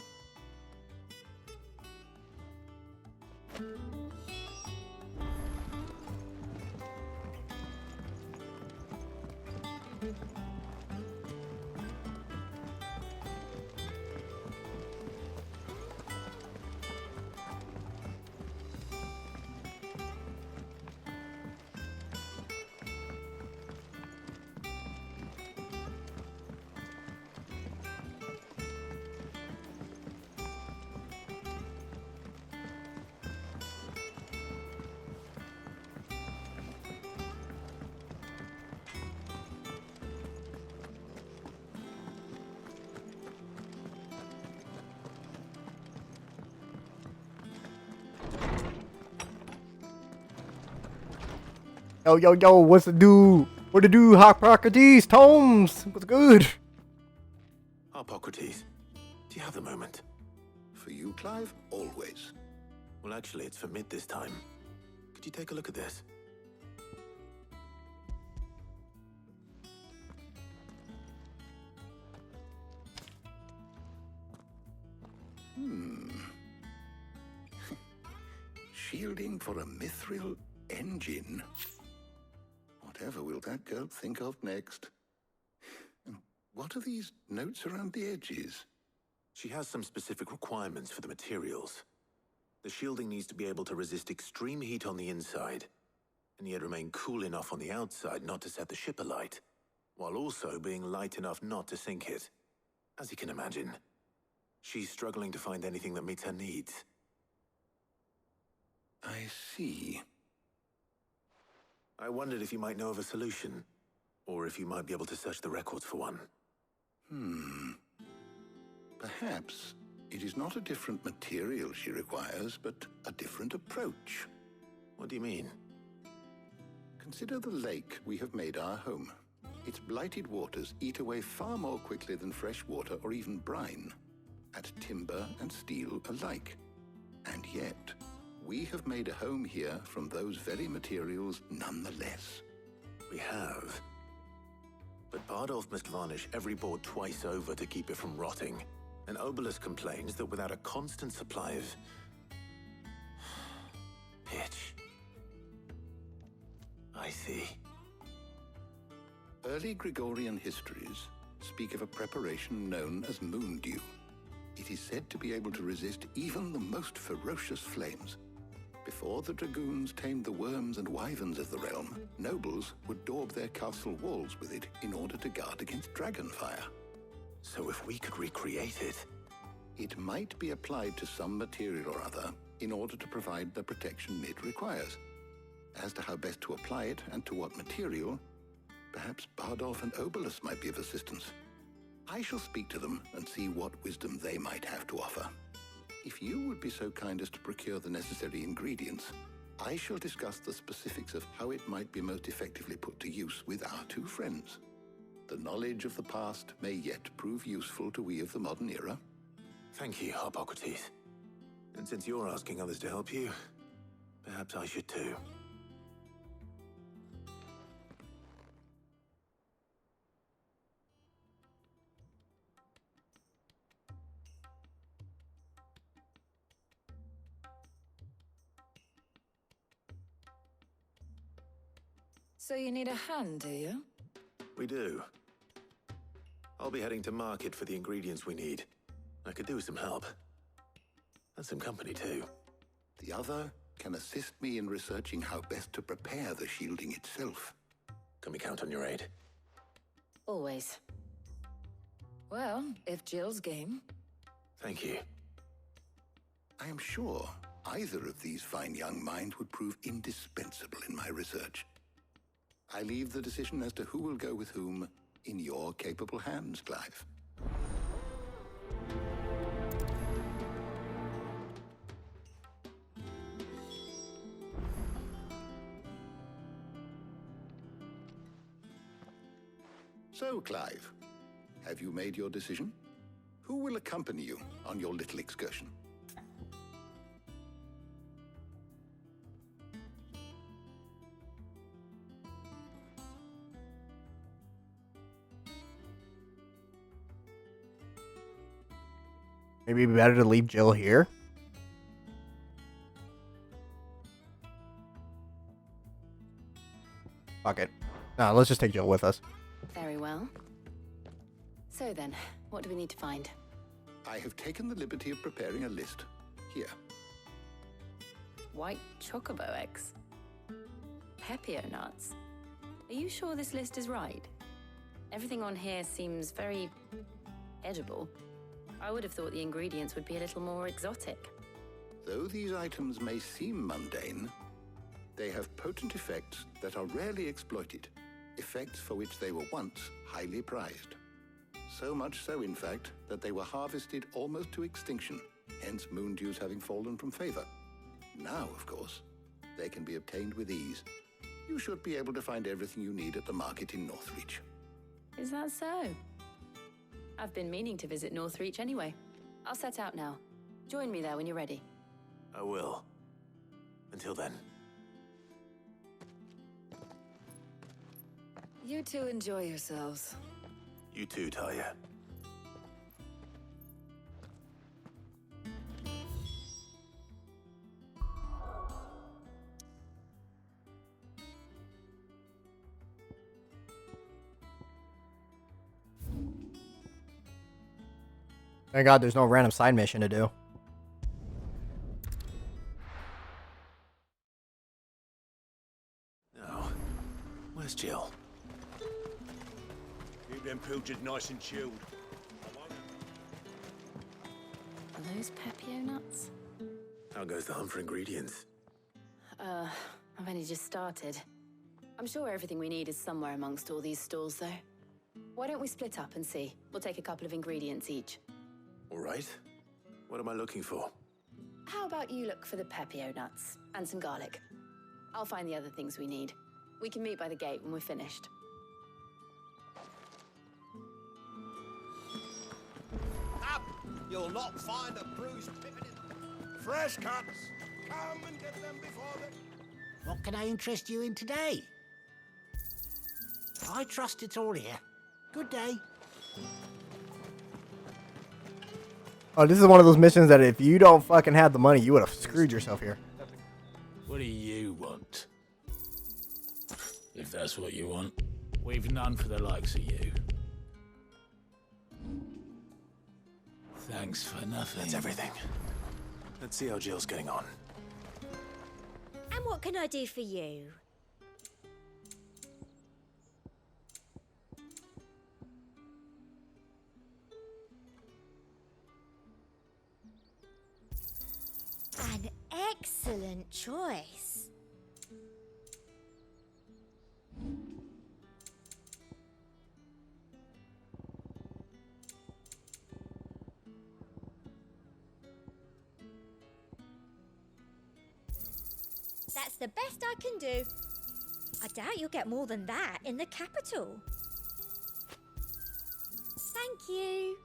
Yo, what's the do? What to do, Harpocrates? Tomes, what's good? Harpocrates, do you have a moment? For you, Clive? Always. Well, actually, it's for Mid this time. Could you take a look at this? shielding for a mithril engine? Whatever will that girl think of next? And what are these notes around the edges? She has some specific requirements for the materials. The shielding needs to be able to resist extreme heat on the inside, and yet remain cool enough on the outside not to set the ship alight, while also being light enough not to sink it. As you can imagine, she's struggling to find anything that meets her needs. I see. I wondered if you might know of a solution, or if you might be able to search the records for one. Perhaps it is not a different material she requires, but a different approach. What do you mean? Consider the lake we have made our home. Its blighted waters eat away far more quickly than fresh water or even brine, at timber and steel alike. And yet, we have made a home here from those very materials nonetheless. We have. But Bardolph must varnish every board twice over to keep it from rotting. And Obelus complains that without a constant supply of pitch. I see. Early Gregorian histories speak of a preparation known as moon dew. It is said to be able to resist even the most ferocious flames. Before the dragoons tamed the worms and wyverns of the realm, nobles would daub their castle walls with it in order to guard against dragonfire. So if we could recreate it... It might be applied to some material or other in order to provide the protection it requires. As to how best to apply it and to what material, perhaps Bardolph and Obelus might be of assistance. I shall speak to them and see what wisdom they might have to offer. If you would be so kind as to procure the necessary ingredients, I shall discuss the specifics of how it might be most effectively put to use with our two friends. The knowledge of the past may yet prove useful to we of the modern era. Thank you, Hippocrates. And since you're asking others to help you, perhaps I should too. So you need a hand, do you? We do. I'll be heading to market for the ingredients we need. I could do with some help. And some company too. The other can assist me in researching how best to prepare the shielding itself. Can we count on your aid? Always. Well, if Jill's game. Thank you. I am sure either of these fine young minds would prove indispensable in my research. I leave the decision as to who will go with whom in your capable hands, Clive. So, Clive, have you made your decision? Who will accompany you on your little excursion? Maybe it'd be better to leave Jill here. Fuck it. No, let's just take Jill with us. Very well. So then, what do we need to find? I have taken the liberty of preparing a list. Here. White chocobo eggs. Pepio nuts. Are you sure this list is right? Everything on here seems very edible. I would have thought the ingredients would be a little more exotic. Though these items may seem mundane, they have potent effects that are rarely exploited, effects for which they were once highly prized. So much so, in fact, that they were harvested almost to extinction, hence moon dews having fallen from favor. Now, of course, they can be obtained with ease. You should be able to find everything you need at the market in Northreach. Is that so? I've been meaning to visit Northreach anyway. I'll set out now. Join me there when you're ready. I will. Until then. You two enjoy yourselves. You too, Talia. Thank God there's no random side mission to do. Now, where's Jill? Keep them pilchards nice and chilled. Are those Pepio nuts? How goes the hunt for ingredients? I've only just started. I'm sure everything we need is somewhere amongst all these stalls, though. Why don't we split up and see? We'll take a couple of ingredients each. All right. What am I looking for? How about you look for the Pepio nuts and some garlic? I'll find the other things we need. We can meet by the gate when we're finished. Up! You'll not find a bruised pippin in... Fresh cuts! Come and get them before the... What can I interest you in today? I trust it's all here. Good day. Oh, this is one of those missions that if you don't fucking have the money, you would have screwed yourself here. What do you want? If that's what you want, we've none for the likes of you. Thanks for nothing. That's everything. Let's see how Jill's getting on. And what can I do for you? An excellent choice. That's the best I can do. I doubt you'll get more than that in the capital. Thank you.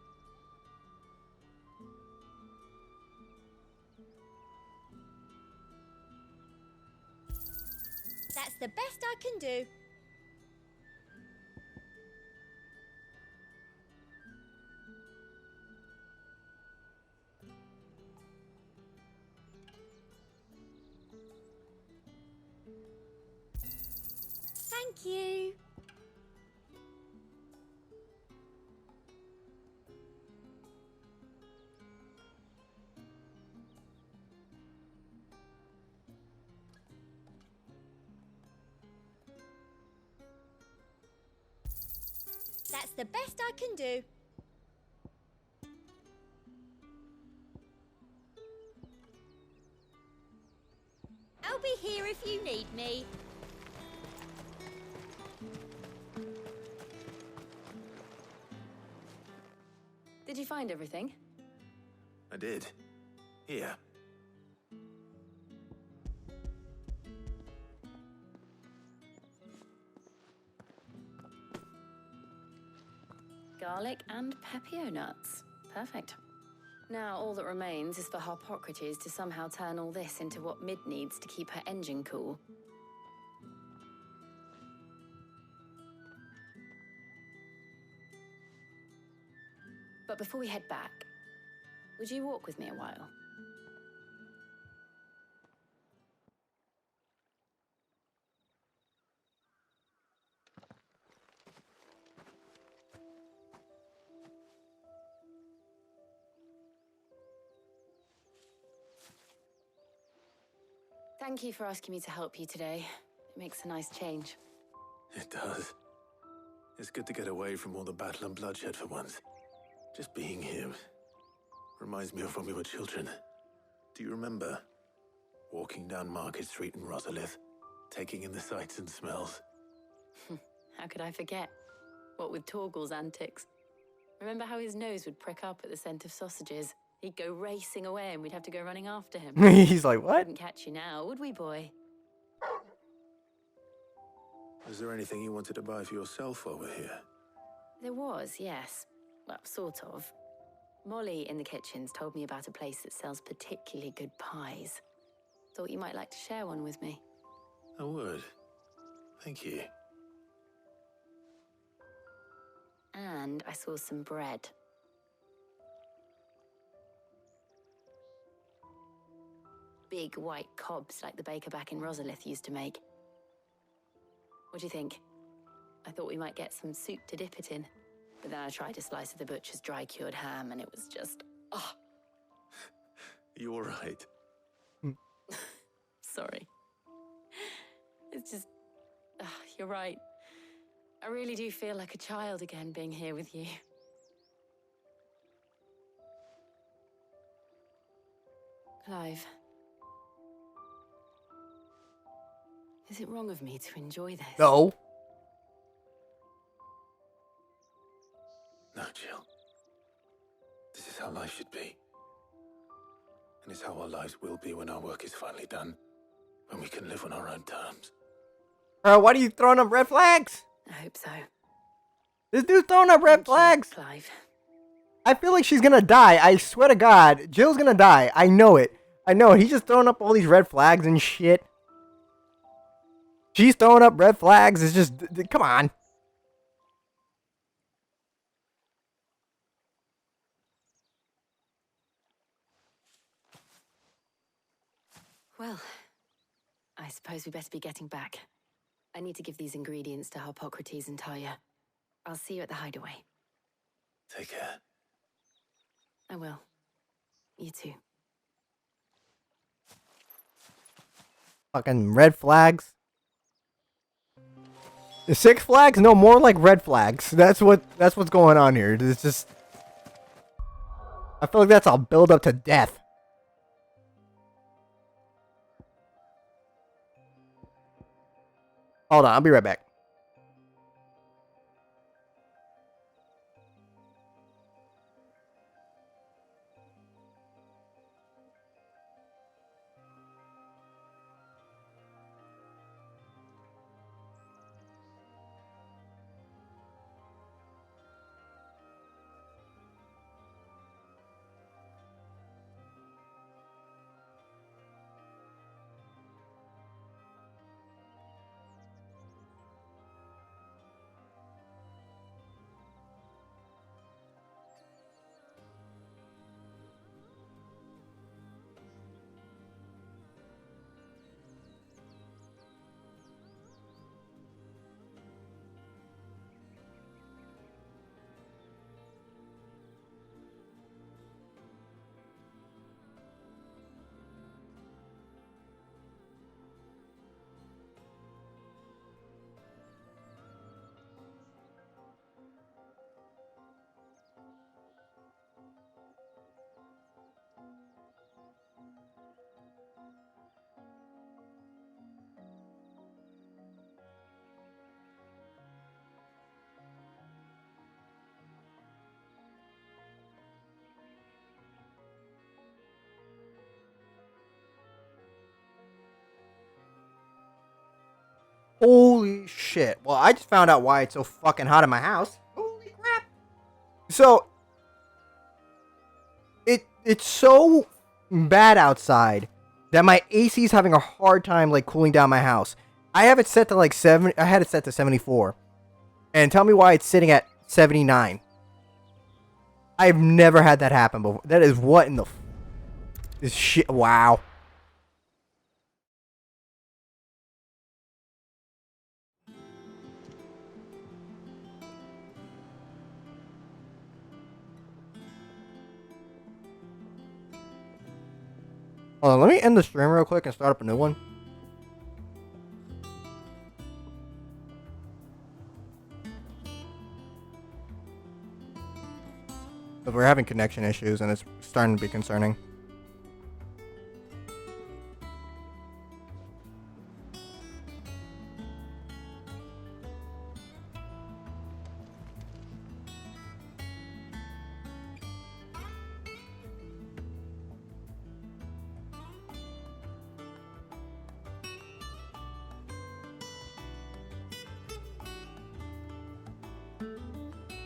That's the best I can do. Thank you. That's the best I can do. I'll be here if you need me. Did you find everything? I did. Here. Garlic and Pepio nuts. Perfect. Now all that remains is for Harpocrates to somehow turn all this into what Mid needs to keep her engine cool. But before we head back, would you walk with me a while? Thank you for asking me to help you today. It makes a nice change. It does. It's good to get away from all the battle and bloodshed for once. Just being here reminds me of when we were children. Do you remember walking down Market Street in Rosalith, taking in the sights and smells? How could I forget? What with Torgal's antics. Remember how his nose would prick up at the scent of sausages? He'd go racing away and we'd have to go running after him. He's like, what? Wouldn't catch you now, would we, boy? Was there anything you wanted to buy for yourself while we're here? There was, yes. Well, sort of. Molly in the kitchens told me about a place that sells particularly good pies. Thought you might like to share one with me. I would. Thank you. And I saw some bread. Big white cobs like the baker back in Rosalith used to make. What do you think? I thought we might get some soup to dip it in. But then I tried a slice of the butcher's dry-cured ham, and it was just, oh, You all right? sorry. It's just, you're right. I really do feel like a child again being here with you. Clive. Is it wrong of me to enjoy this? No. No, Jill. This is how life should be. And it's how our lives will be when our work is finally done. When we can live on our own terms. Bro, why are you throwing up red flags? I hope so. This dude's throwing up red flags. Clive. I feel like she's gonna die. I swear to God, Jill's gonna die. I know it. I know it. He's just throwing up all these red flags and shit. She's throwing up red flags. It's just, come on. Well, I suppose we better be getting back. I need to give these ingredients to Harpocrates and Talia. I'll see you at the hideaway. Take care. I will. You too. Fucking red flags. The Six Flags? No, more like red flags. That's what's going on here. It's just, I feel like that's all build up to death. Hold on, I'll be right back. Holy shit. Well, I just found out why it's so fucking hot in my house. Holy crap. So, it's so bad outside that my AC is having a hard time, like, cooling down my house. I have it set to, like, I had it set to 74. And tell me why it's sitting at 79. I've never had that happen before. That is what in the... This shit... Wow. Hold on, let me end the stream real quick and start up a new one. But we're having connection issues and it's starting to be concerning.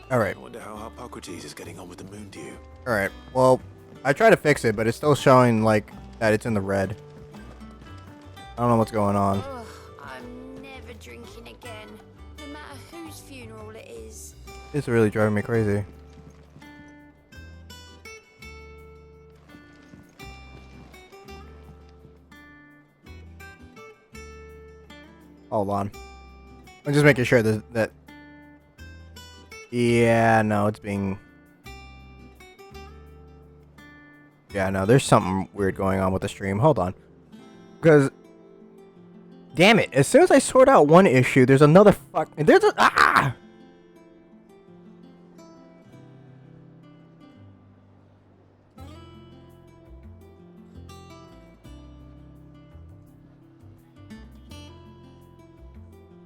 Alright. I wonder how Harpocrates is getting on with the moon dew. Alright, well, I tried to fix it, but it's still showing, like, that it's in the red. I don't know what's going on. Ugh, I'm never drinking again, no matter whose funeral it is. It's really driving me crazy. Hold on. I'm just making sure that Yeah, no, it's being... Yeah, no, there's something weird going on with the stream. Hold on. Because... Damn it, as soon as I sort out one issue, there's another fuck... There's a... Ah!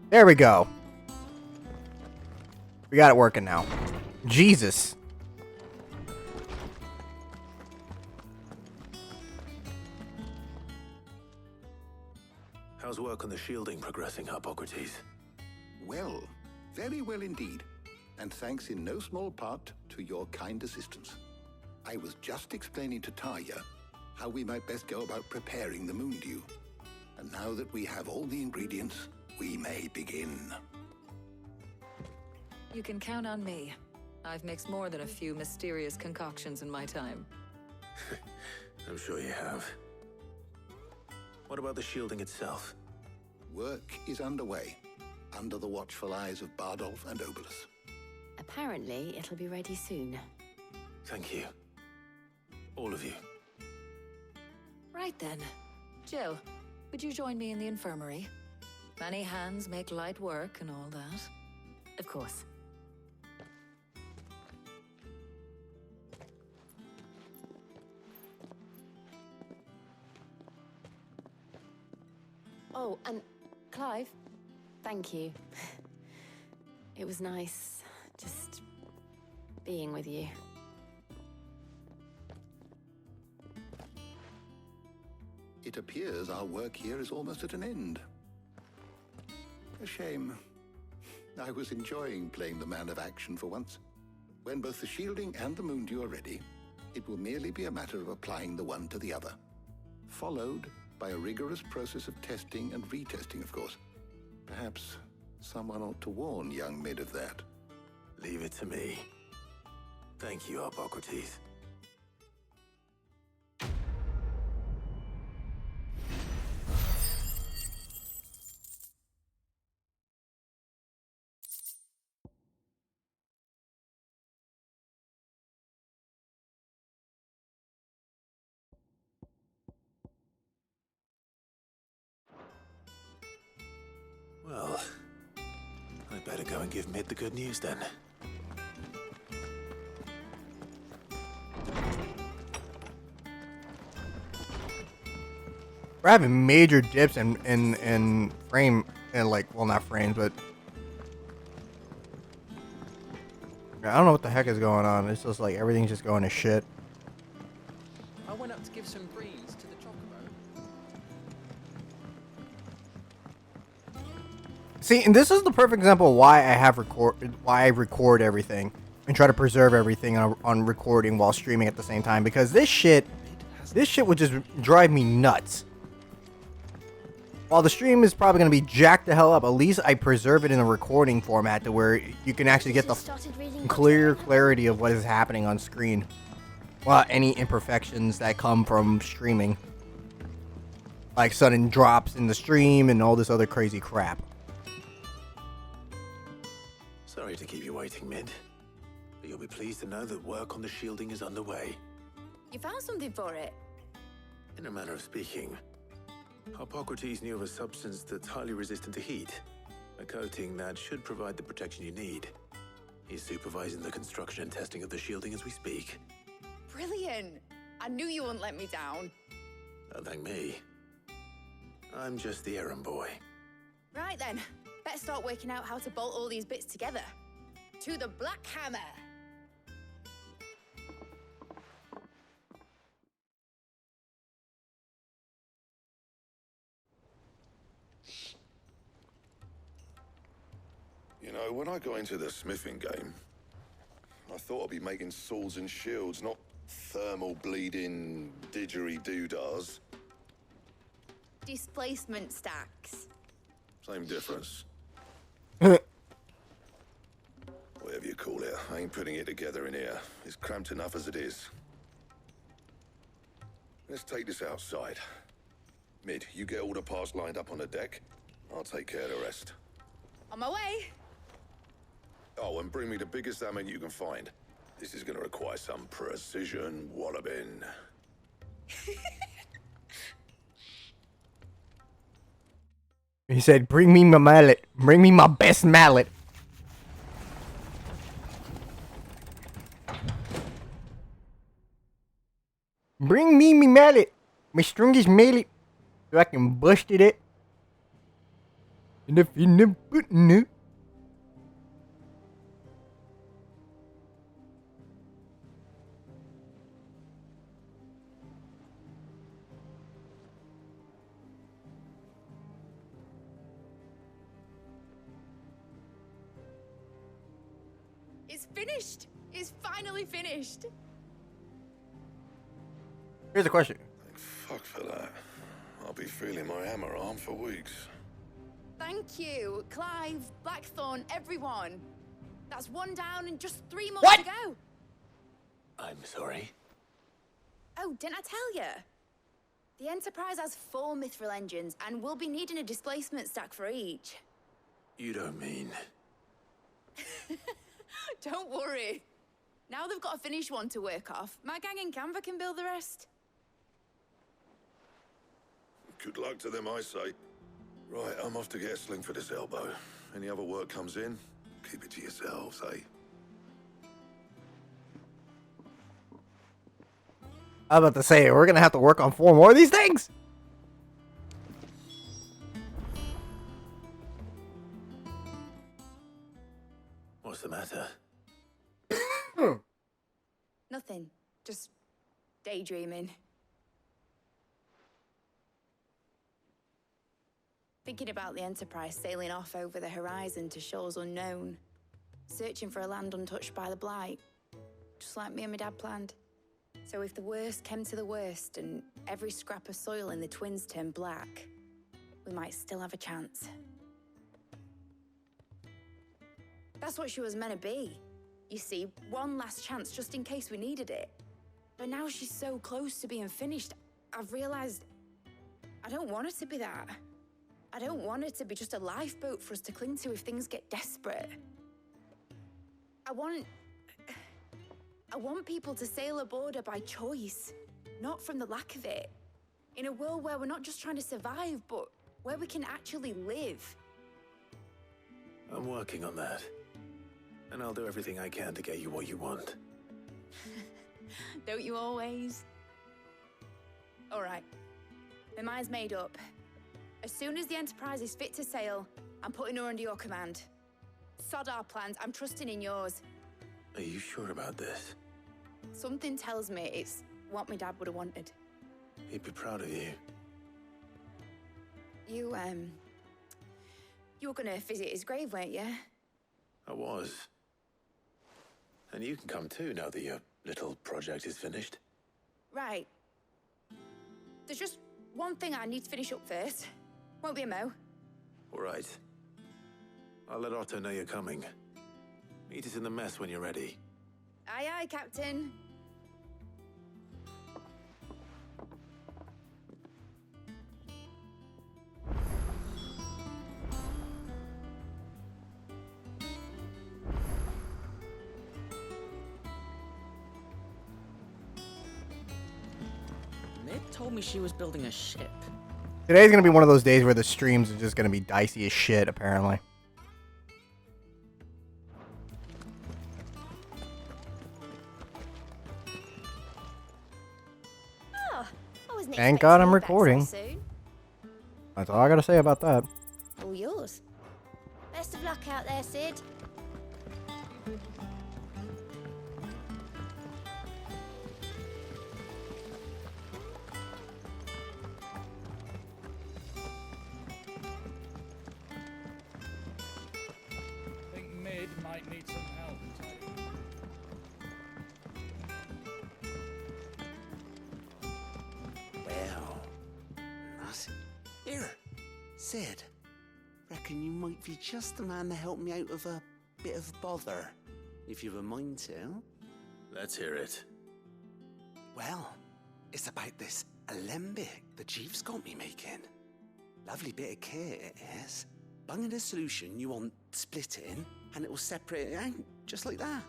There we go. We got it working now. Jesus. How's work on the shielding progressing, Hippocrates? Well, very well indeed. And thanks in no small part to your kind assistance. I was just explaining to Tarja how we might best go about preparing the moon dew. And now that we have all the ingredients, we may begin. You can count on me. I've mixed more than a few mysterious concoctions in my time. I'm sure you have. What about the shielding itself? Work is underway, under the watchful eyes of Bardolph and Obolus. Apparently, it'll be ready soon. Thank you. All of you. Right then. Jill, would you join me in the infirmary? Many hands make light work and all that. Of course. Oh, and Clive, thank you. It was nice just being with you. It appears our work here is almost at an end. A shame. I was enjoying playing the man of action for once. When both the shielding and the moon dew are ready, it will merely be a matter of applying the one to the other. Followed by a rigorous process of testing and retesting, of course. Perhaps someone ought to warn young Mid of that. Leave it to me. Thank you, Hippocrates. Well, I better go and give Mid the good news then. We're having major dips in frame, and like, well, not frames, but I don't know what the heck is going on. It's just like everything's just going to shit. I went up to give some breeze to the chocobo. See, and this is the perfect example of why I record everything and try to preserve everything on recording while streaming at the same time, because this shit would just drive me nuts. While the stream is probably going to be jacked the hell up, at least I preserve it in a recording format to where you can actually get the clarity of what is happening on screen. Well, any imperfections that come from streaming. Like sudden drops in the stream and all this other crazy crap. Sorry to keep you waiting, Mid. But you'll be pleased to know that work on the shielding is underway. You found something for it? In a manner of speaking, Hippocrates knew of a substance that's highly resistant to heat. A coating that should provide the protection you need. He's supervising the construction and testing of the shielding as we speak. Brilliant! I knew you wouldn't let me down. Don't thank me. I'm just the errand boy. Right then, better start working out how to bolt all these bits together. To the Black Hammer! You know, when I got into the smithing game, I thought I'd be making swords and shields, not thermal bleeding didgeridoo-dahs. Displacement stacks. Same difference. Whatever you call it, I ain't putting it together in here. It's cramped enough as it is. Let's take this outside. Mid, you get all the parts lined up on the deck. I'll take care of the rest. On my way! Oh, and bring me the biggest hammer you can find. This is going to require some precision walloping. He said, bring me my mallet. Bring me my best mallet. Bring me my mallet. My strongest mallet. So I can bust it. And if you never put it. It's finished! It's finally finished! Here's a question. Fuck for that. I'll be feeling my hammer arm for weeks. Thank you, Clive, Blackthorn, everyone. That's one down and just 3 more to go. I'm sorry. Oh, didn't I tell you? The Enterprise has 4 mithril engines, and we'll be needing a displacement stack for each. You don't mean... Don't worry. Now they've got a finished one to work off. My gang in Canva can build the rest. Good luck to them, I say. Right, I'm off to get a sling for this elbow. Any other work comes in, keep it to yourselves, eh? I was about to say, we're going to have to work on 4 more of these things. What's the matter? Nothing. Just daydreaming. Thinking about the Enterprise sailing off over the horizon to shores unknown. Searching for a land untouched by the Blight. Just like me and my dad planned. So if the worst came to the worst and every scrap of soil in the Twins turned black, we might still have a chance. That's what she was meant to be. You see, one last chance just in case we needed it. But now she's so close to being finished, I've realized I don't want her to be that. I don't want her to be just a lifeboat for us to cling to if things get desperate. I want people to sail aboard her by choice, not from the lack of it. In a world where we're not just trying to survive, but where we can actually live. I'm working on that. And I'll do everything I can to get you what you want. Don't you always? All right. My mind's made up. As soon as the Enterprise is fit to sail, I'm putting her under your command. Sod our plans, I'm trusting in yours. Are you sure about this? Something tells me it's what my dad would have wanted. He'd be proud of you. You were gonna visit his grave, weren't you? I was. And you can come too now that your little project is finished. Right. There's just one thing I need to finish up first. Won't be a mo. All right. I'll let Otto know you're coming. Meet us in the mess when you're ready. Aye, aye, Captain. Told me she was building a ship. Today's going to be one of those days where the streams are just going to be dicey as shit, apparently. Oh, I wasn't Thank expecting God I'm you back so recording. soon. That's all I got to say about that. All yours. Best of luck out there, Sid. I think Mid might need some help, Teddy. Well, nothing. Here, Sid. Reckon you might be just the man to help me out of a bit of bother, if you've a mind to. Let's hear it. Well, it's about this alembic the Chief's got me making. Lovely bit of kit it is. Bunging a solution you want splitting, and it will separate it out, just like that.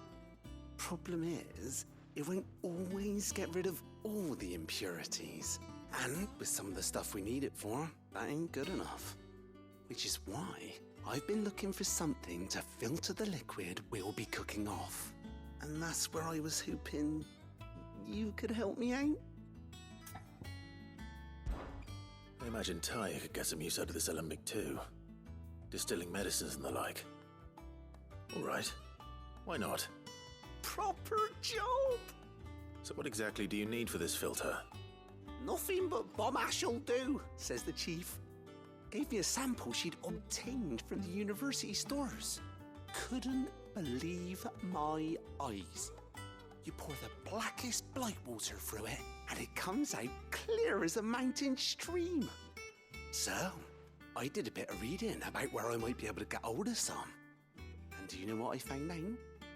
Problem is, it won't always get rid of all the impurities. And with some of the stuff we need it for, that ain't good enough. Which is why I've been looking for something to filter the liquid we'll be cooking off. And that's where I was hoping you could help me out. I imagine Ty could get some use out of this alembic too. Distilling medicines and the like. All right. Why not? Proper job! So what exactly do you need for this filter? Nothing but bomb ash'll do, says the chief. Gave me a sample she'd obtained from the university stores. Couldn't believe my eyes. You pour the blackest blight water through it, and it comes out clear as a mountain stream. So, I did a bit of reading about where I might be able to get hold of some. And do you know what I found out?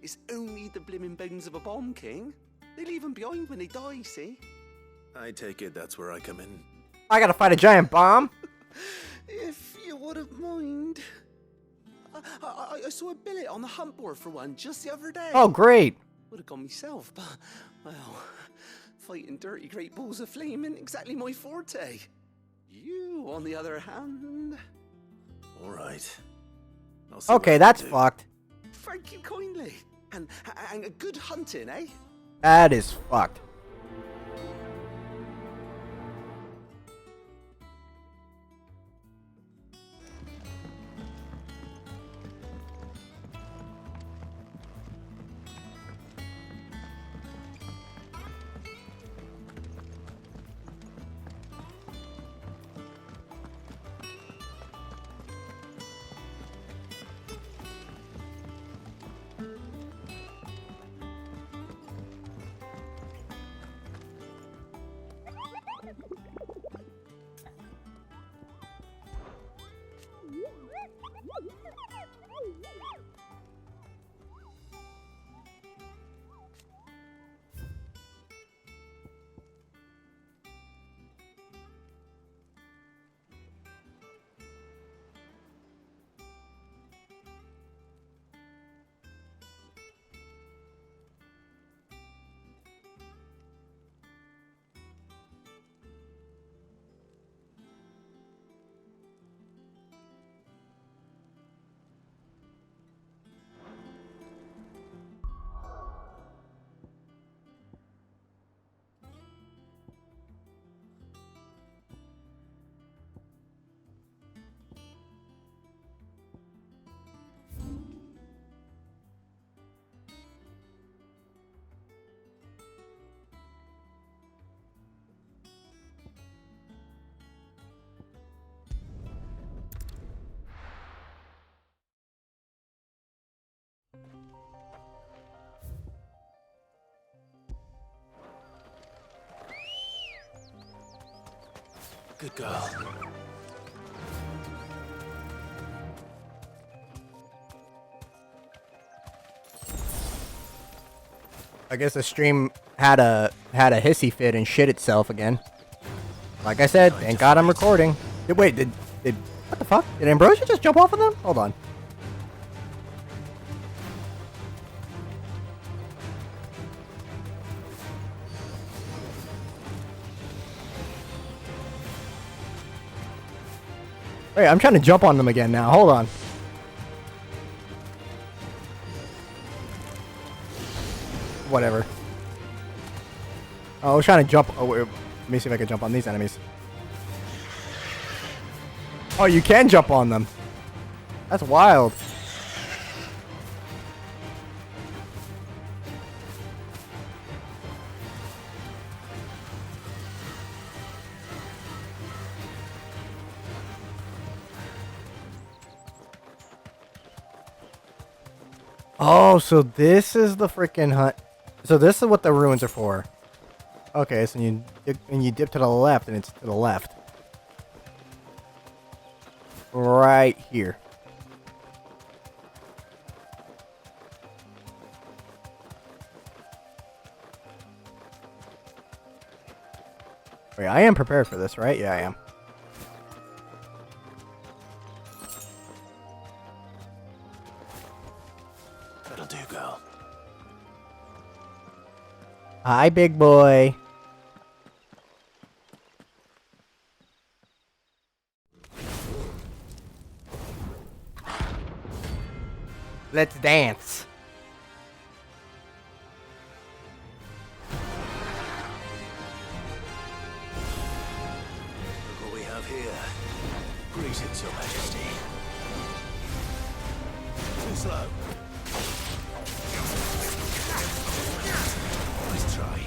It's only the blimmin' bones of a bomb king. They leave them behind when they die, see? I take it that's where I come in. I gotta fight a giant bomb. If you wouldn't mind. I saw a billet on the hunt board for one just the other day. Oh, great. Would have gone myself, but, well, fighting dirty great balls of flame ain't exactly my forte. You, on the other hand... All right. Okay, that's fucked. Thank you kindly. And a good hunting, eh? That is fucked. Good girl. I guess the stream had a hissy fit and shit itself again. Like I said, thank God I'm recording. Wait, did what the fuck? Did Ambrosia just jump off of them? Hold on. Wait, I'm trying to jump on them again now. Hold on. Whatever. Oh, I was trying to jump. Oh, wait, let me see if I can jump on these enemies. Oh, you can jump on them. That's wild. Oh, so this is the freaking hunt. So this is what the ruins are for. Okay, so you dip to the left, and it's to the left. Right here. Wait, I am prepared for this, right? Yeah, I am. That'll do, girl. Hi, big boy. Let's dance. Look what we have here. Greetings, Your Majesty. Too slow. Nice try.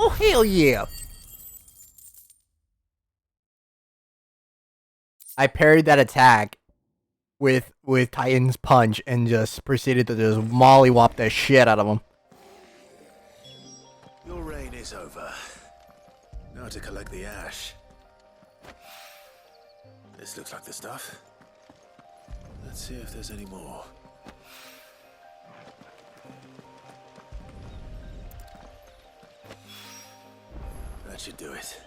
Oh, hell yeah. I parried that attack with Titan's Punch and just proceeded to just mollywop the shit out of him. Your reign is over. Now to collect the ash. This looks like the stuff. Let's see if there's any more. That should do it.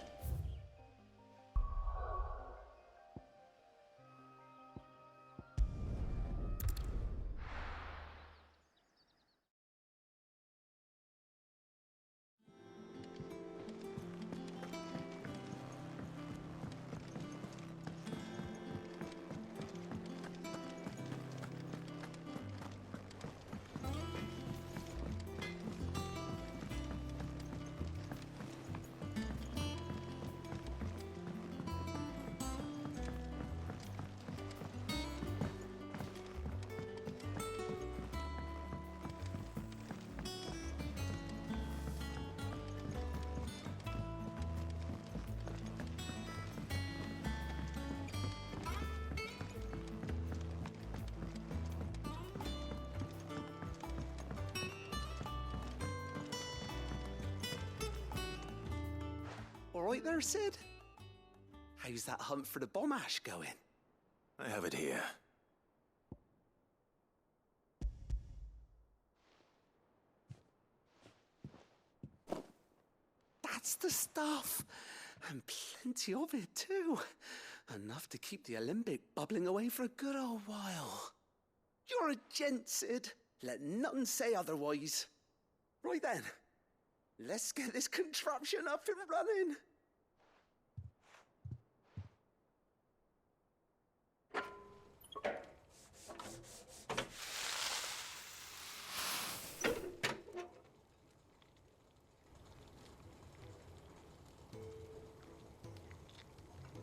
All right there, Sid? How's that hunt for the bomb ash going? I have it here. That's the stuff. And plenty of it, too. Enough to keep the Olympic bubbling away for a good old while. You're a gent, Sid. Let nothing say otherwise. Right then. Let's get this contraption up and running.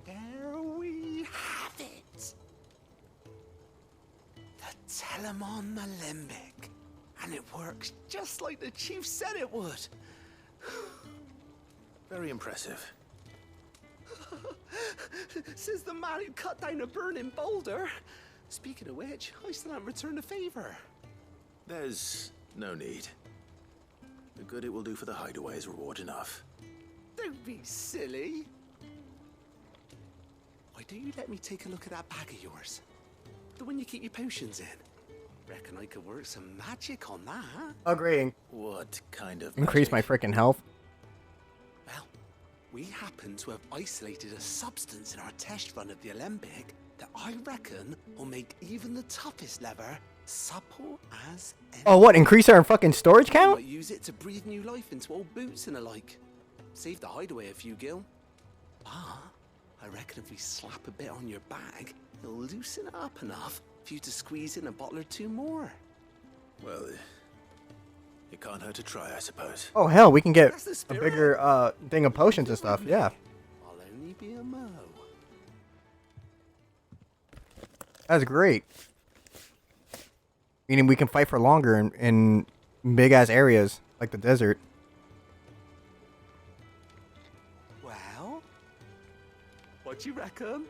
There we have it. The Telemon Alembic. And it works just like the chief said it would. Very impressive. Says the man who cut down a burning boulder. Speaking of which, I still haven't returned the favor. There's no need. The good it will do for the hideaway is reward enough. Don't be silly. Why don't you let me take a look at that bag of yours? The one you keep your potions in. Reckon I could work some magic on that. Agreeing. What kind of Increase my freaking health. Well, we happen to have isolated a substance in our test run of the Alembic that I reckon will make even the toughest lever supple as anything. Oh, what? Increase our fucking storage count? Might use it to breathe new life into old boots and the like. Save the hideaway a few gil. Ah, I reckon if we slap a bit on your bag, it'll loosen it up enough for you to squeeze in a bottle or two more. Well, it can't hurt to try, I suppose. Oh, hell, we can get a bigger thing of potions and stuff. Yeah. I'll only be a mo. That's great. Meaning we can fight for longer in big-ass areas, like the desert. Well, what you reckon?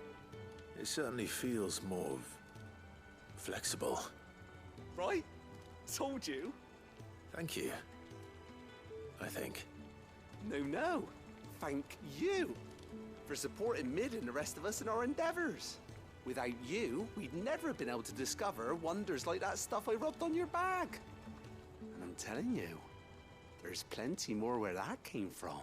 It certainly feels more flexible. Right? Told you. Thank you. I think. No. Thank you for supporting Mid and the rest of us in our endeavors. Without you, we'd never have been able to discover wonders like that stuff I rubbed on your bag. And I'm telling you, there's plenty more where that came from.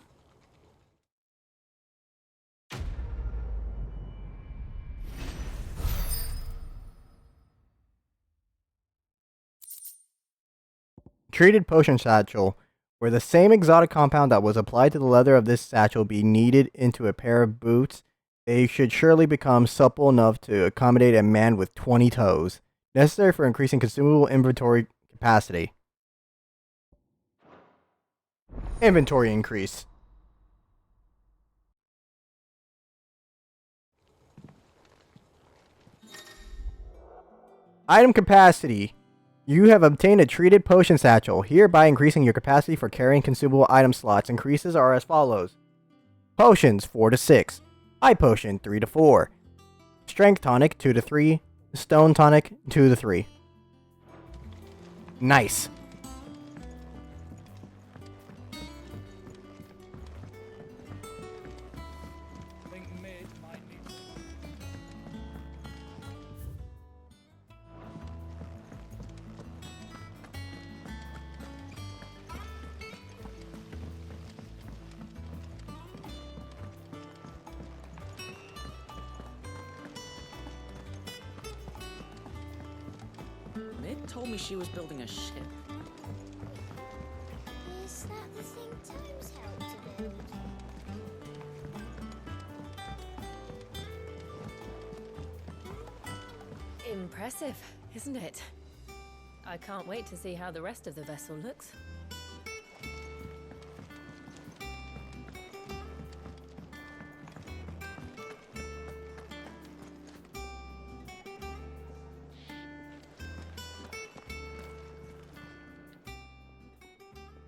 Treated potion satchel, where the same exotic compound that was applied to the leather of this satchel be kneaded into a pair of boots, they should surely become supple enough to accommodate a man with 20 toes, necessary for increasing consumable inventory capacity. Inventory increase. Item capacity. You have obtained a treated potion satchel, hereby increasing your capacity for carrying consumable item slots. Increases are as follows. Potions 4 to 6. Eye potion 3 to 4. Strength tonic 2 to 3. Stone tonic 2 to 3. Nice. Mid told me she was building a ship. Is that the thing Tomes helped to build? Impressive, isn't it? I can't wait to see how the rest of the vessel looks.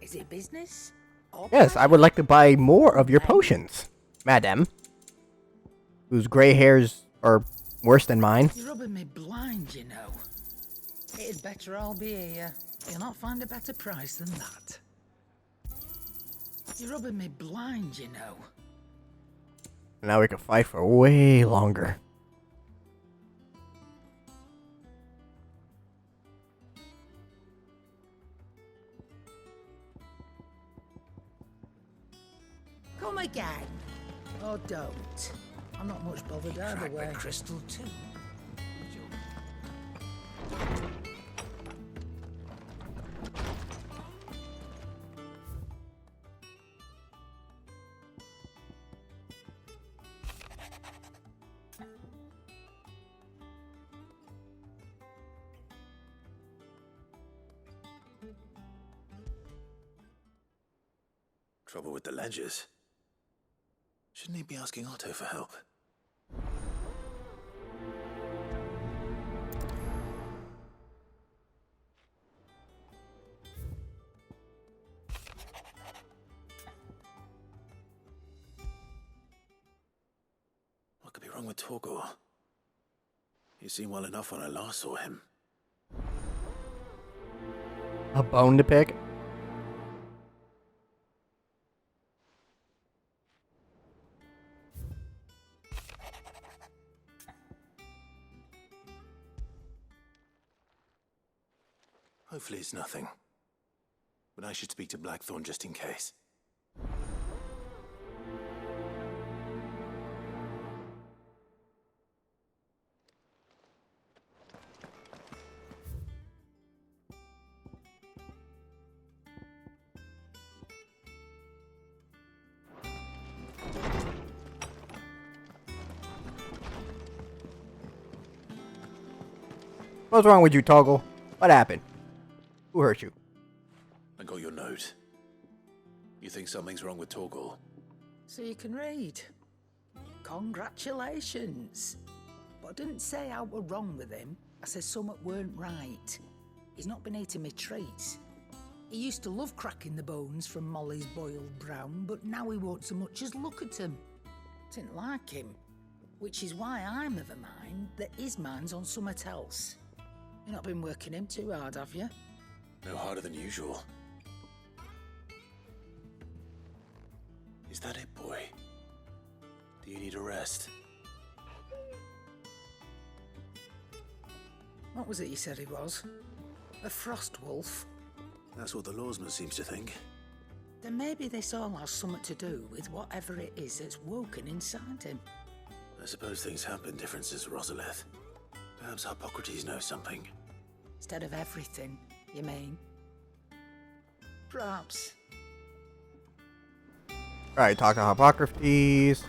Is it business? Yes, I would like to buy more of your potions, madam. Whose gray hairs are worse than mine. You're rubbing me blind, you know. It'd better all be here. You'll not find a better price than that. You're rubbing me blind, you know. Now we can fight for way longer. Come again. Or don't. I'm not much bothered either way. Crystal too. Trouble with the ledgers. Shouldn't he be asking Otto for help? What could be wrong with Torgor? He seemed well enough when I last saw him. A bone to pick? Hopefully it's nothing. But I should speak to Blackthorn just in case. What's wrong with you, Toggle? What happened? Who hurt you? I got your note. You think something's wrong with Torgor? So you can read. Congratulations. But I didn't say I were wrong with him. I said something weren't right. He's not been eating me treats. He used to love cracking the bones from Molly's boiled brown, but now he won't so much as look at them. Didn't like him. Which is why I'm of a mind that his mind's on something else. You've not been working him too hard, have you? No harder than usual. Is that it, boy? Do you need a rest? What was it you said he was? A frost wolf? That's what the lawsman seems to think. Then maybe this all has something to do with whatever it is that's woken inside him. I suppose things have been different since Rosalith. Perhaps Hippocrates knows something. Instead of everything, you mean? Perhaps. Alright, talk to Hippocrates.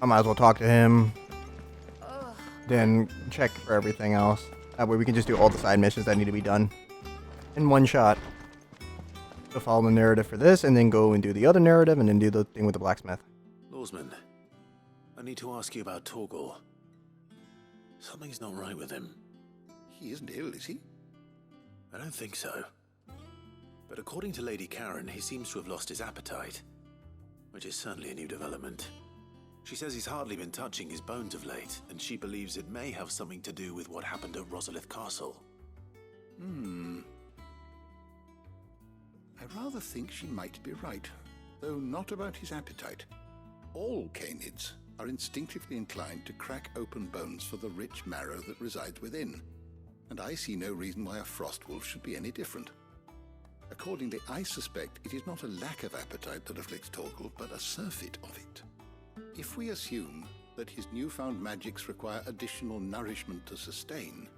I might as well talk to him. Then check for everything else. That way we can just do all the side missions that need to be done in one shot. So follow the narrative for this, and then go and do the other narrative, and then do the thing with the blacksmith. Lawsman, I need to ask you about Torgor. Something's not right with him. He isn't ill, is he? I don't think so. But according to Lady Karen, he seems to have lost his appetite, which is certainly a new development. She says he's hardly been touching his bones of late, and she believes it may have something to do with what happened at Rosalith Castle. I rather think she might be right, though not about his appetite. All canids are instinctively inclined to crack open bones for the rich marrow that resides within, and I see no reason why a frost wolf should be any different. Accordingly, I suspect it is not a lack of appetite that afflicts Torgor, but a surfeit of it. If we assume that his newfound magics require additional nourishment to sustain,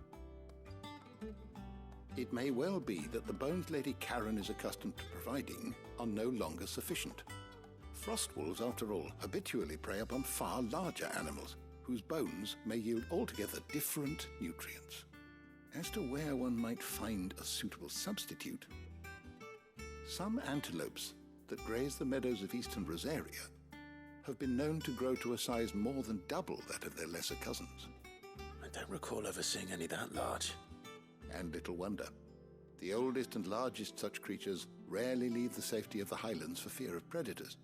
it may well be that the bones Lady Karen is accustomed to providing are no longer sufficient. Frost wolves, after all, habitually prey upon far larger animals, whose bones may yield altogether different nutrients. As to where one might find a suitable substitute, some antelopes that graze the meadows of eastern Rosaria have been known to grow to a size more than double that of their lesser cousins. I don't recall ever seeing any that large. And little wonder. The oldest and largest such creatures rarely leave the safety of the highlands for fear of predators.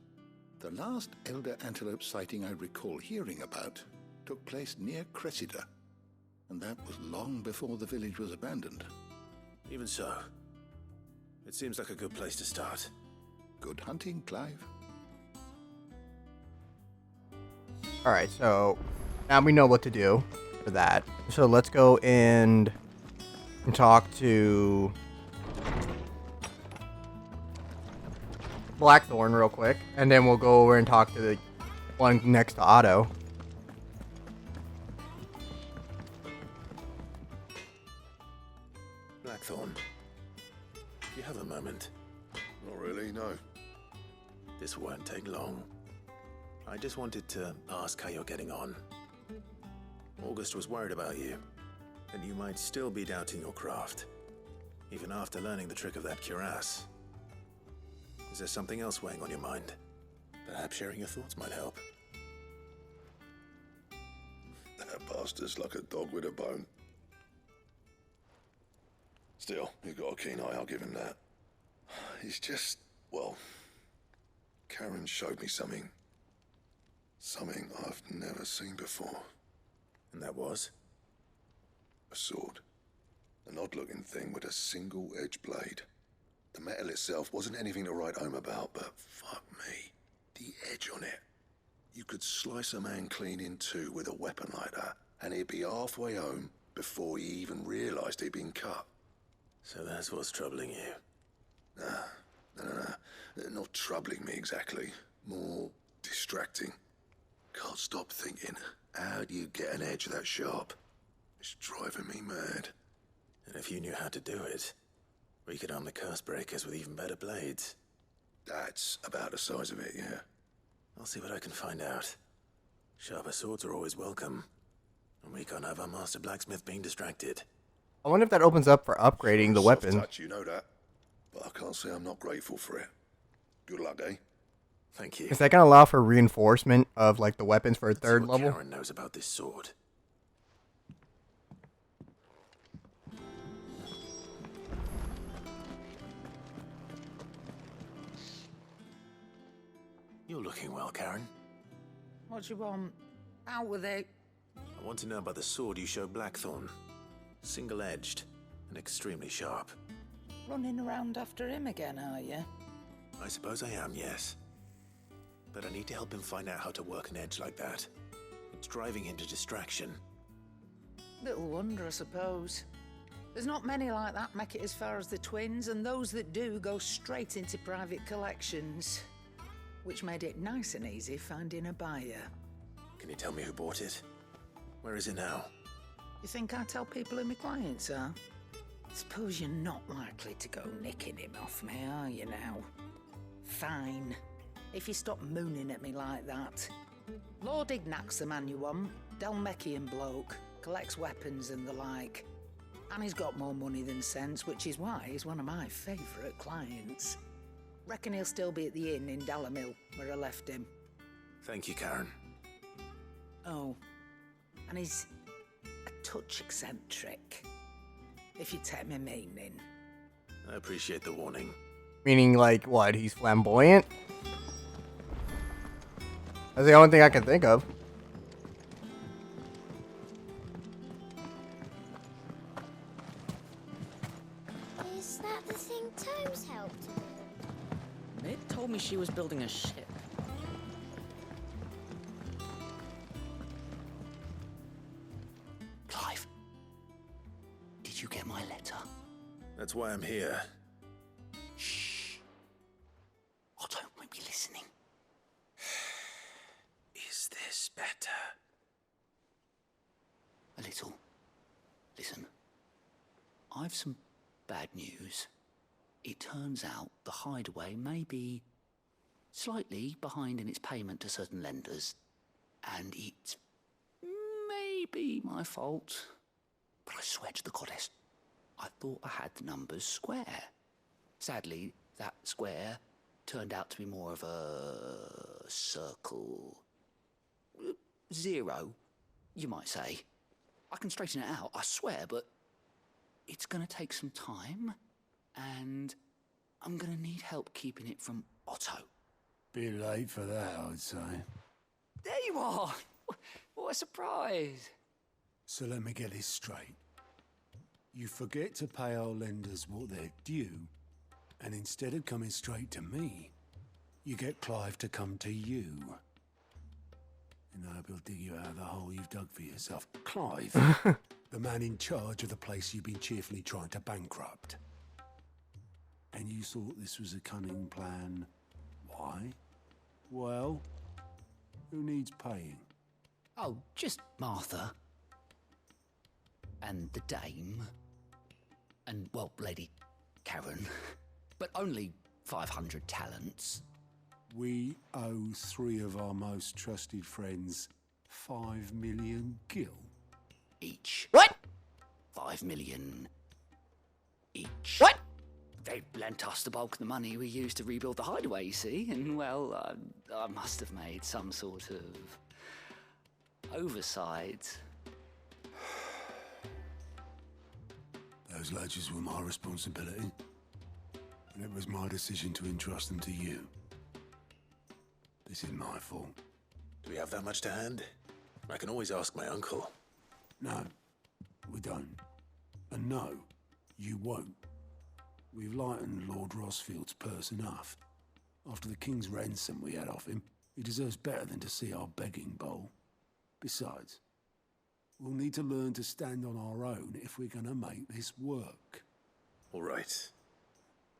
The last elder antelope sighting I recall hearing about took place near Cressida, and that was long before the village was abandoned. Even so, it seems like a good place to start. Good hunting, Clive. Alright, so now we know what to do for that. So let's go and talk to Blackthorn real quick, and then we'll go over and talk to the one next to Otto. Blackthorn, do you have a moment? Not really, no. This won't take long. I just wanted to ask how you're getting on. August was worried about you, and you might still be doubting your craft, even after learning the trick of that cuirass. Is there something else weighing on your mind? Perhaps sharing your thoughts might help. That bastard's like a dog with a bone. Still, he's got a keen eye, I'll give him that. He's just, well, Karen showed me something. Something I've never seen before. And that was? A sword. An odd-looking thing with a single-edged blade. The metal itself wasn't anything to write home about, but fuck me, the edge on it. You could slice a man clean in two with a weapon like that, and he'd be halfway home before he even realised he'd been cut. So that's what's troubling you? No. Not troubling me exactly. More distracting. Can't stop thinking, how do you get an edge that sharp? It's driving me mad. And if you knew how to do it, we could arm the curse breakers with even better blades. That's about the size of it, yeah. I'll see what I can find out. Sharper swords are always welcome. And we can't have our master blacksmith being distracted. I wonder if that opens up for upgrading the weapon. Soft touch, you know that. But I can't say I'm not grateful for it. Good luck, eh? Thank you. Is that going to allow for reinforcement of, like, the weapons for a third level? Karen knows about this sword. You're looking well, Karen. What do you want? Out with it. I want to know about the sword you showed Blackthorn. Single-edged and extremely sharp. Running around after him again, are you? I suppose I am, yes. But I need to help him find out how to work an edge like that. It's driving him to distraction. Little wonder, I suppose. There's not many like that make it as far as the twins, and those that do go straight into private collections. Which made it nice and easy finding a buyer. Can you tell me who bought it? Where is it now? You think I tell people who my clients are? Suppose you're not likely to go nicking him off me, are you now? Fine. If you stop mooning at me like that. Lord Ignac's the man you want. Dalmekian bloke. Collects weapons and the like. And he's got more money than sense, which is why he's one of my favourite clients. Reckon he'll still be at the inn in Dalamil, where I left him. Thank you, Karen. Oh, and he's a touch eccentric, if you take my meaning. I appreciate the warning. Meaning, like, what? He's flamboyant? That's the only thing I can think of. Is that the thing Tomes helped with? Mid told me she was building a ship. Clive, did you get my letter? That's why I'm here. Shh. Otto might be listening. Is this better? A little. Listen, I've some bad news. It turns out the hideaway may be slightly behind in its payment to certain lenders, and it may be my fault. But I swear to the goddess, I thought I had the numbers square. Sadly, that square turned out to be more of a circle. Zero, you might say. I can straighten it out, I swear, but it's gonna take some time. And I'm gonna need help keeping it from Otto. Bit late for that, I'd say. There you are! What a surprise! So let me get this straight. You forget to pay our lenders what they're due, and instead of coming straight to me, you get Clive to come to you. And I hope he'll dig you out of the hole you've dug for yourself. Clive, the man in charge of the place you've been cheerfully trying to bankrupt. And you thought this was a cunning plan. Why? Well, who needs paying? Oh, just Martha. And the dame. And, well, Lady Karen. But only 500 talents. We owe 3 of our most trusted friends 5 million gil. Each. What? 5 million each. What? They lent us the bulk of the money we used to rebuild the hideaway, you see, and, well, I must have made some sort of oversight. Those ledgers were my responsibility, and it was my decision to entrust them to you. This is my fault. Do we have that much to hand? I can always ask my uncle. No, we don't. And no, you won't. We've lightened Lord Rosfield's purse enough. After the king's ransom we had off him, he deserves better than to see our begging bowl. Besides, we'll need to learn to stand on our own if we're gonna make this work. All right.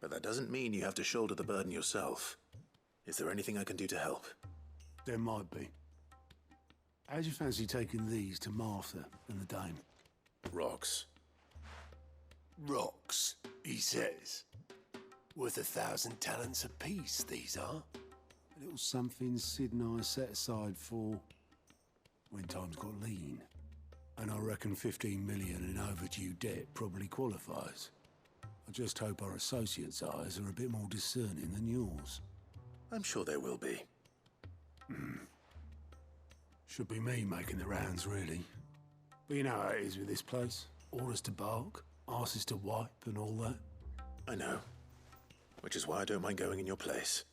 But that doesn't mean you have to shoulder the burden yourself. Is there anything I can do to help? There might be. How'd you fancy taking these to Martha and the Dame? Rocks. Rocks, he says. Worth 1,000 talents apiece, these are. A little something Sid and I set aside for when times got lean. And I reckon 15 million in overdue debt probably qualifies. I just hope our associates' eyes are a bit more discerning than yours. I'm sure there will be. Should be me making the rounds, really. But you know how it is with this place. Orders to bark, asses to wipe, and all that. I know. Which is why I don't mind going in your place.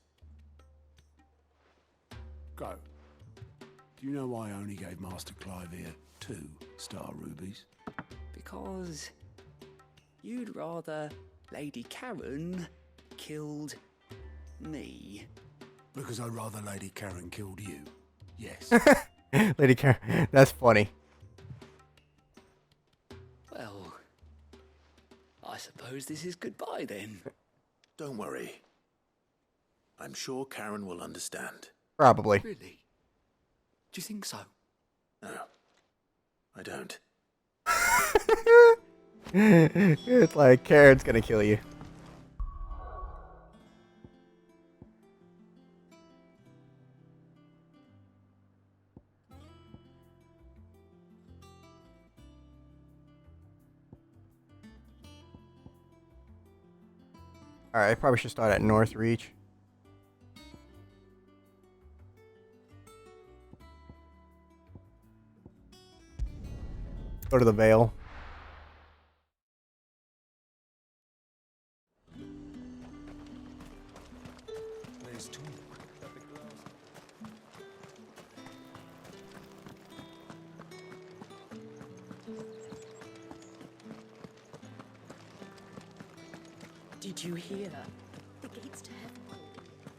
Go. Do you know why I only gave Master Clive here 2 star rubies? Because you'd rather Lady Karen killed me. Because I'd rather Lady Karen killed you. Yes. Lady Karen, that's funny. Well, I suppose this is goodbye then. Don't worry. I'm sure Karen will understand. Probably. Really? Do you think so? No, I don't. It's like Karen's gonna kill you. Alright, I probably should start at North Reach. Go to the Vale. Did you hear? The gates to heaven.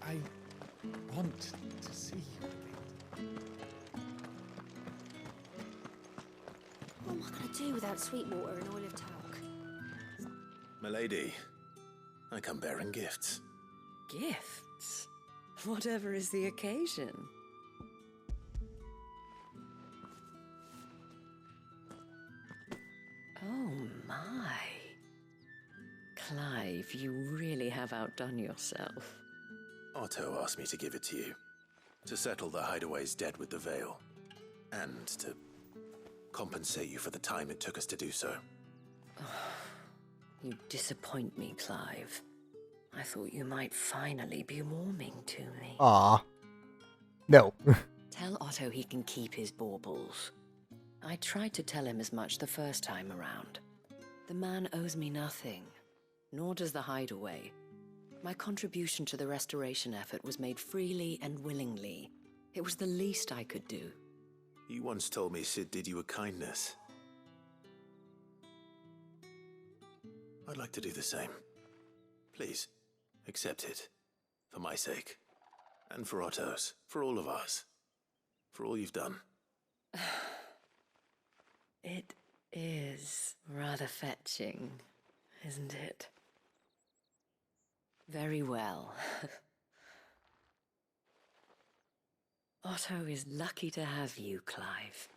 I want to see you again. What am I going to do without Sweetwater and Olive Talc? Milady, I come bearing gifts. Gifts? Whatever is the occasion. Oh my. Clive, you really have outdone yourself. Otto asked me to give it to you. To settle the hideaway's debt with the Vale. And to compensate you for the time it took us to do so. You disappoint me, Clive. I thought you might finally be warming to me. Aw. No. Tell Otto he can keep his baubles. I tried to tell him as much the first time around. The man owes me nothing, nor does the hideaway. My contribution to the restoration effort was made freely and willingly. It was the least I could do. You once told me Sid did you a kindness. I'd like to do the same. Please, accept it. For my sake. And for Otto's. For all of us. For all you've done. It is rather fetching, isn't it? Very well. Otto is lucky to have you, Clive.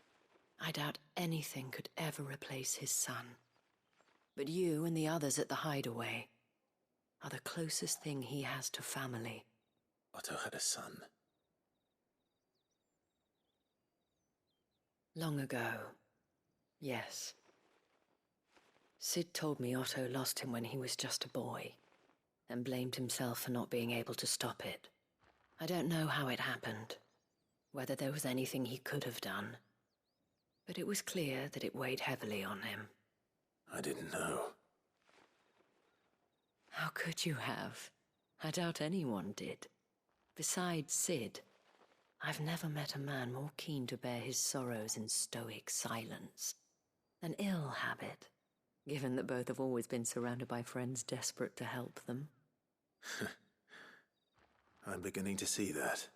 I doubt anything could ever replace his son. But you and the others at the hideaway are the closest thing he has to family. Otto had a son. Long ago, yes. Sid told me Otto lost him when he was just a boy. and blamed himself for not being able to stop it. I don't know how it happened, whether there was anything he could have done, but it was clear that it weighed heavily on him. I didn't know. How could you have? I doubt anyone did. Besides Sid, I've never met a man more keen to bear his sorrows in stoic silence. An ill habit, given that both have always been surrounded by friends desperate to help them. I'm beginning to see that.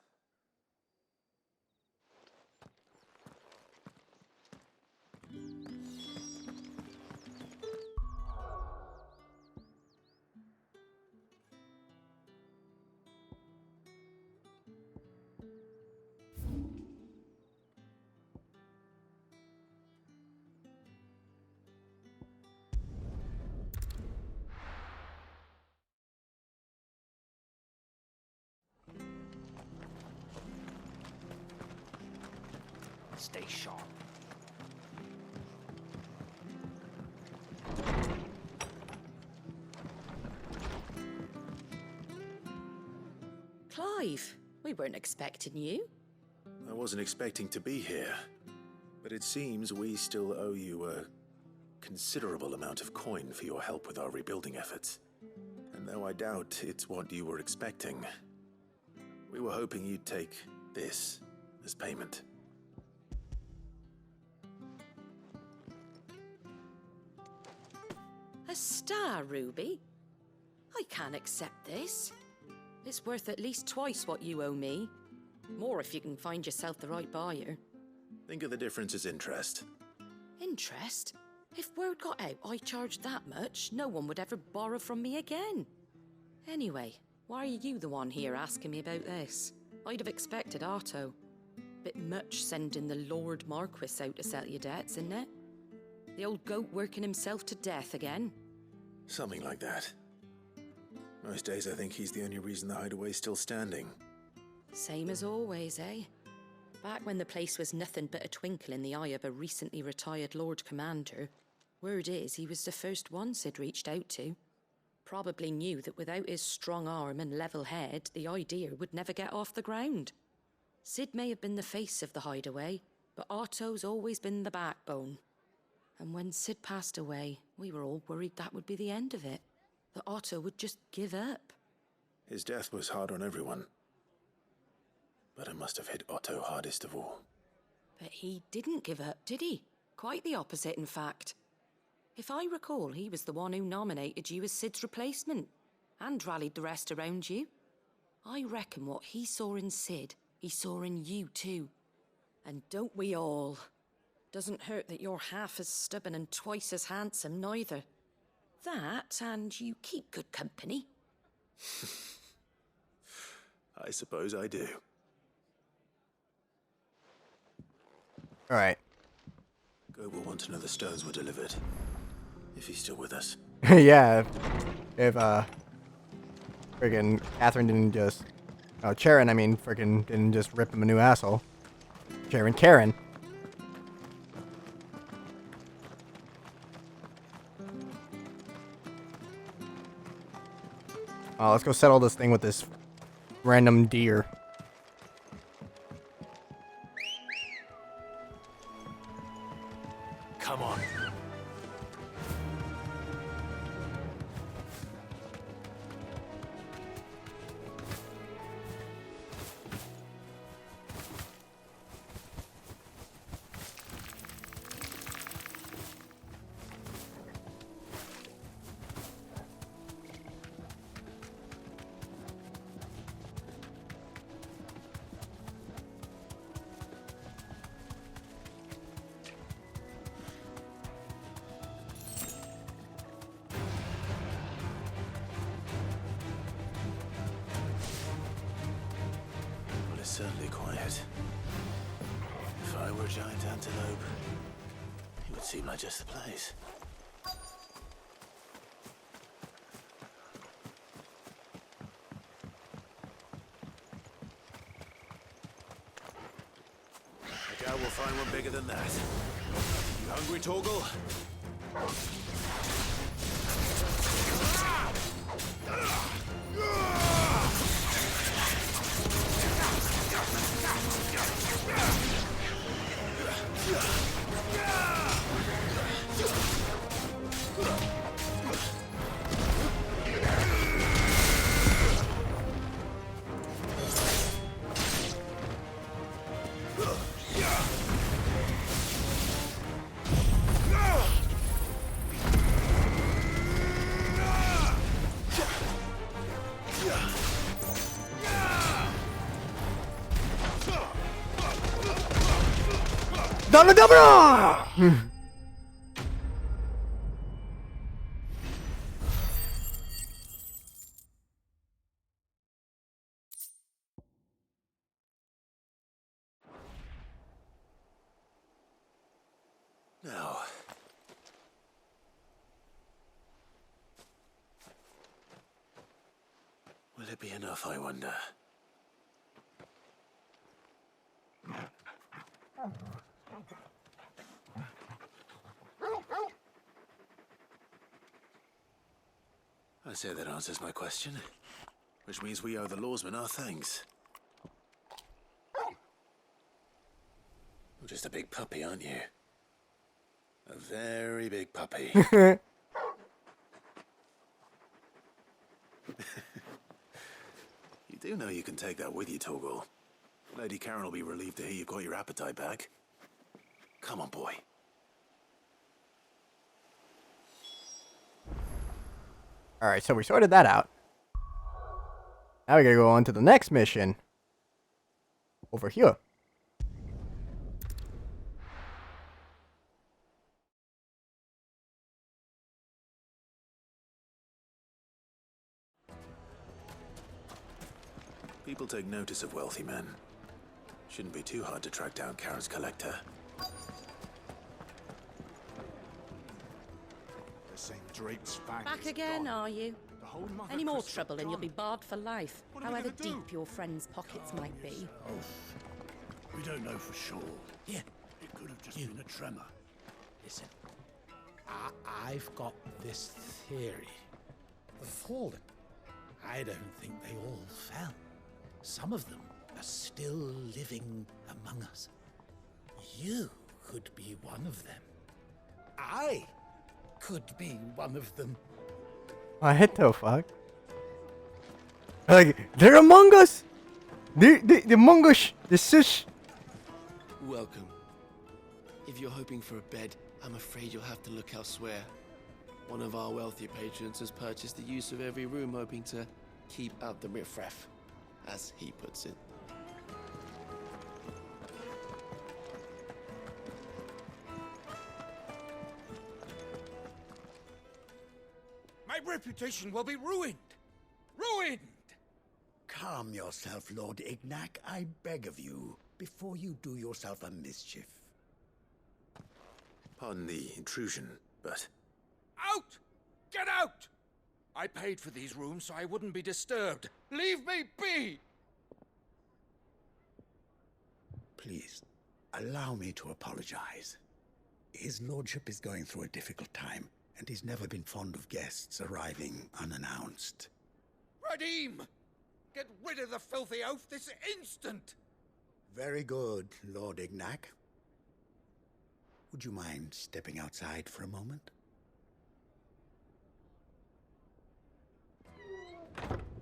Stay sharp. Clive, we weren't expecting you. I wasn't expecting to be here, but it seems we still owe you a considerable amount of coin for your help with our rebuilding efforts. And though I doubt it's what you were expecting, we were hoping you'd take this as payment. A star ruby? I can't accept this. It's worth at least twice what you owe me. More if you can find yourself the right buyer. Think of the difference as interest. Interest? If word got out I charged that much, no one would ever borrow from me again. Anyway, why are you the one here asking me about this? I'd have expected Otto. Bit much sending the Lord Marquis out to settle your debts, isn't it? The old goat working himself to death again. Something like that. Most days I think he's the only reason the hideaway's still standing. Same as always, eh? Back when the place was nothing but a twinkle in the eye of a recently retired Lord Commander, word is he was the first one Sid reached out to. Probably knew that without his strong arm and level head, the idea would never get off the ground. Sid may have been the face of the hideaway, but Otto's always been the backbone. And when Sid passed away, we were all worried that would be the end of it. That Otto would just give up. His death was hard on everyone. But it must have hit Otto hardest of all. But he didn't give up, did he? Quite the opposite, in fact. If I recall, he was the one who nominated you as Sid's replacement, and rallied the rest around you. I reckon what he saw in Sid, he saw in you too. And don't we all? Doesn't hurt that you're half as stubborn and twice as handsome, neither. That, and you keep good company. I suppose I do. Alright. Goat will want to know the stones were delivered. If he's still with us. Yeah, if friggin' Catherine didn't just... Oh, Charon, I mean, friggin' didn't just rip him a new asshole. Karen. Let's go settle this thing with this random deer. Come on. Certainly quiet. If I were a giant antelope, it would seem like just the place. I doubt we'll find one bigger than that. You hungry, Torgal? Donna Dumbbell! Now, will it be enough, I wonder? I say that answers my question, which means we owe the lawsman our thanks. You're just a big puppy, aren't you? A very big puppy. You do know you can take that with you, Torgal. Lady Karen will be relieved to hear you've got your appetite back. Come on, boy. Alright, so we sorted that out. Now we gotta go on to the next mission. Over here. People take notice of wealthy men. Shouldn't be too hard to track down Karen's collector. Back again, are you? Any more trouble and you'll be barred for life, however deep your friends' pockets might be. We don't know for sure. Yeah, it could have just been a tremor. Listen, I've got this theory. The fallen, I don't think they all fell. Some of them are still living among us. You could be one of them. I could be one of them. What the fuck? Like, they're among us! They're among us! This is... Welcome. If you're hoping for a bed, I'm afraid you'll have to look elsewhere. One of our wealthier patrons has purchased the use of every room, hoping to keep out the riffraff, as he puts it. My reputation will be ruined! Ruined! Calm yourself, Lord Ignac, I beg of you, before you do yourself a mischief. Pardon the intrusion, but... Out! Get out! I paid for these rooms so I wouldn't be disturbed. Leave me be! Please, allow me to apologize. His lordship is going through a difficult time, and he's never been fond of guests arriving unannounced. Radim! Get rid of the filthy oaf this instant! Very good, Lord Ignac. Would you mind stepping outside for a moment?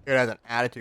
It has an attitude.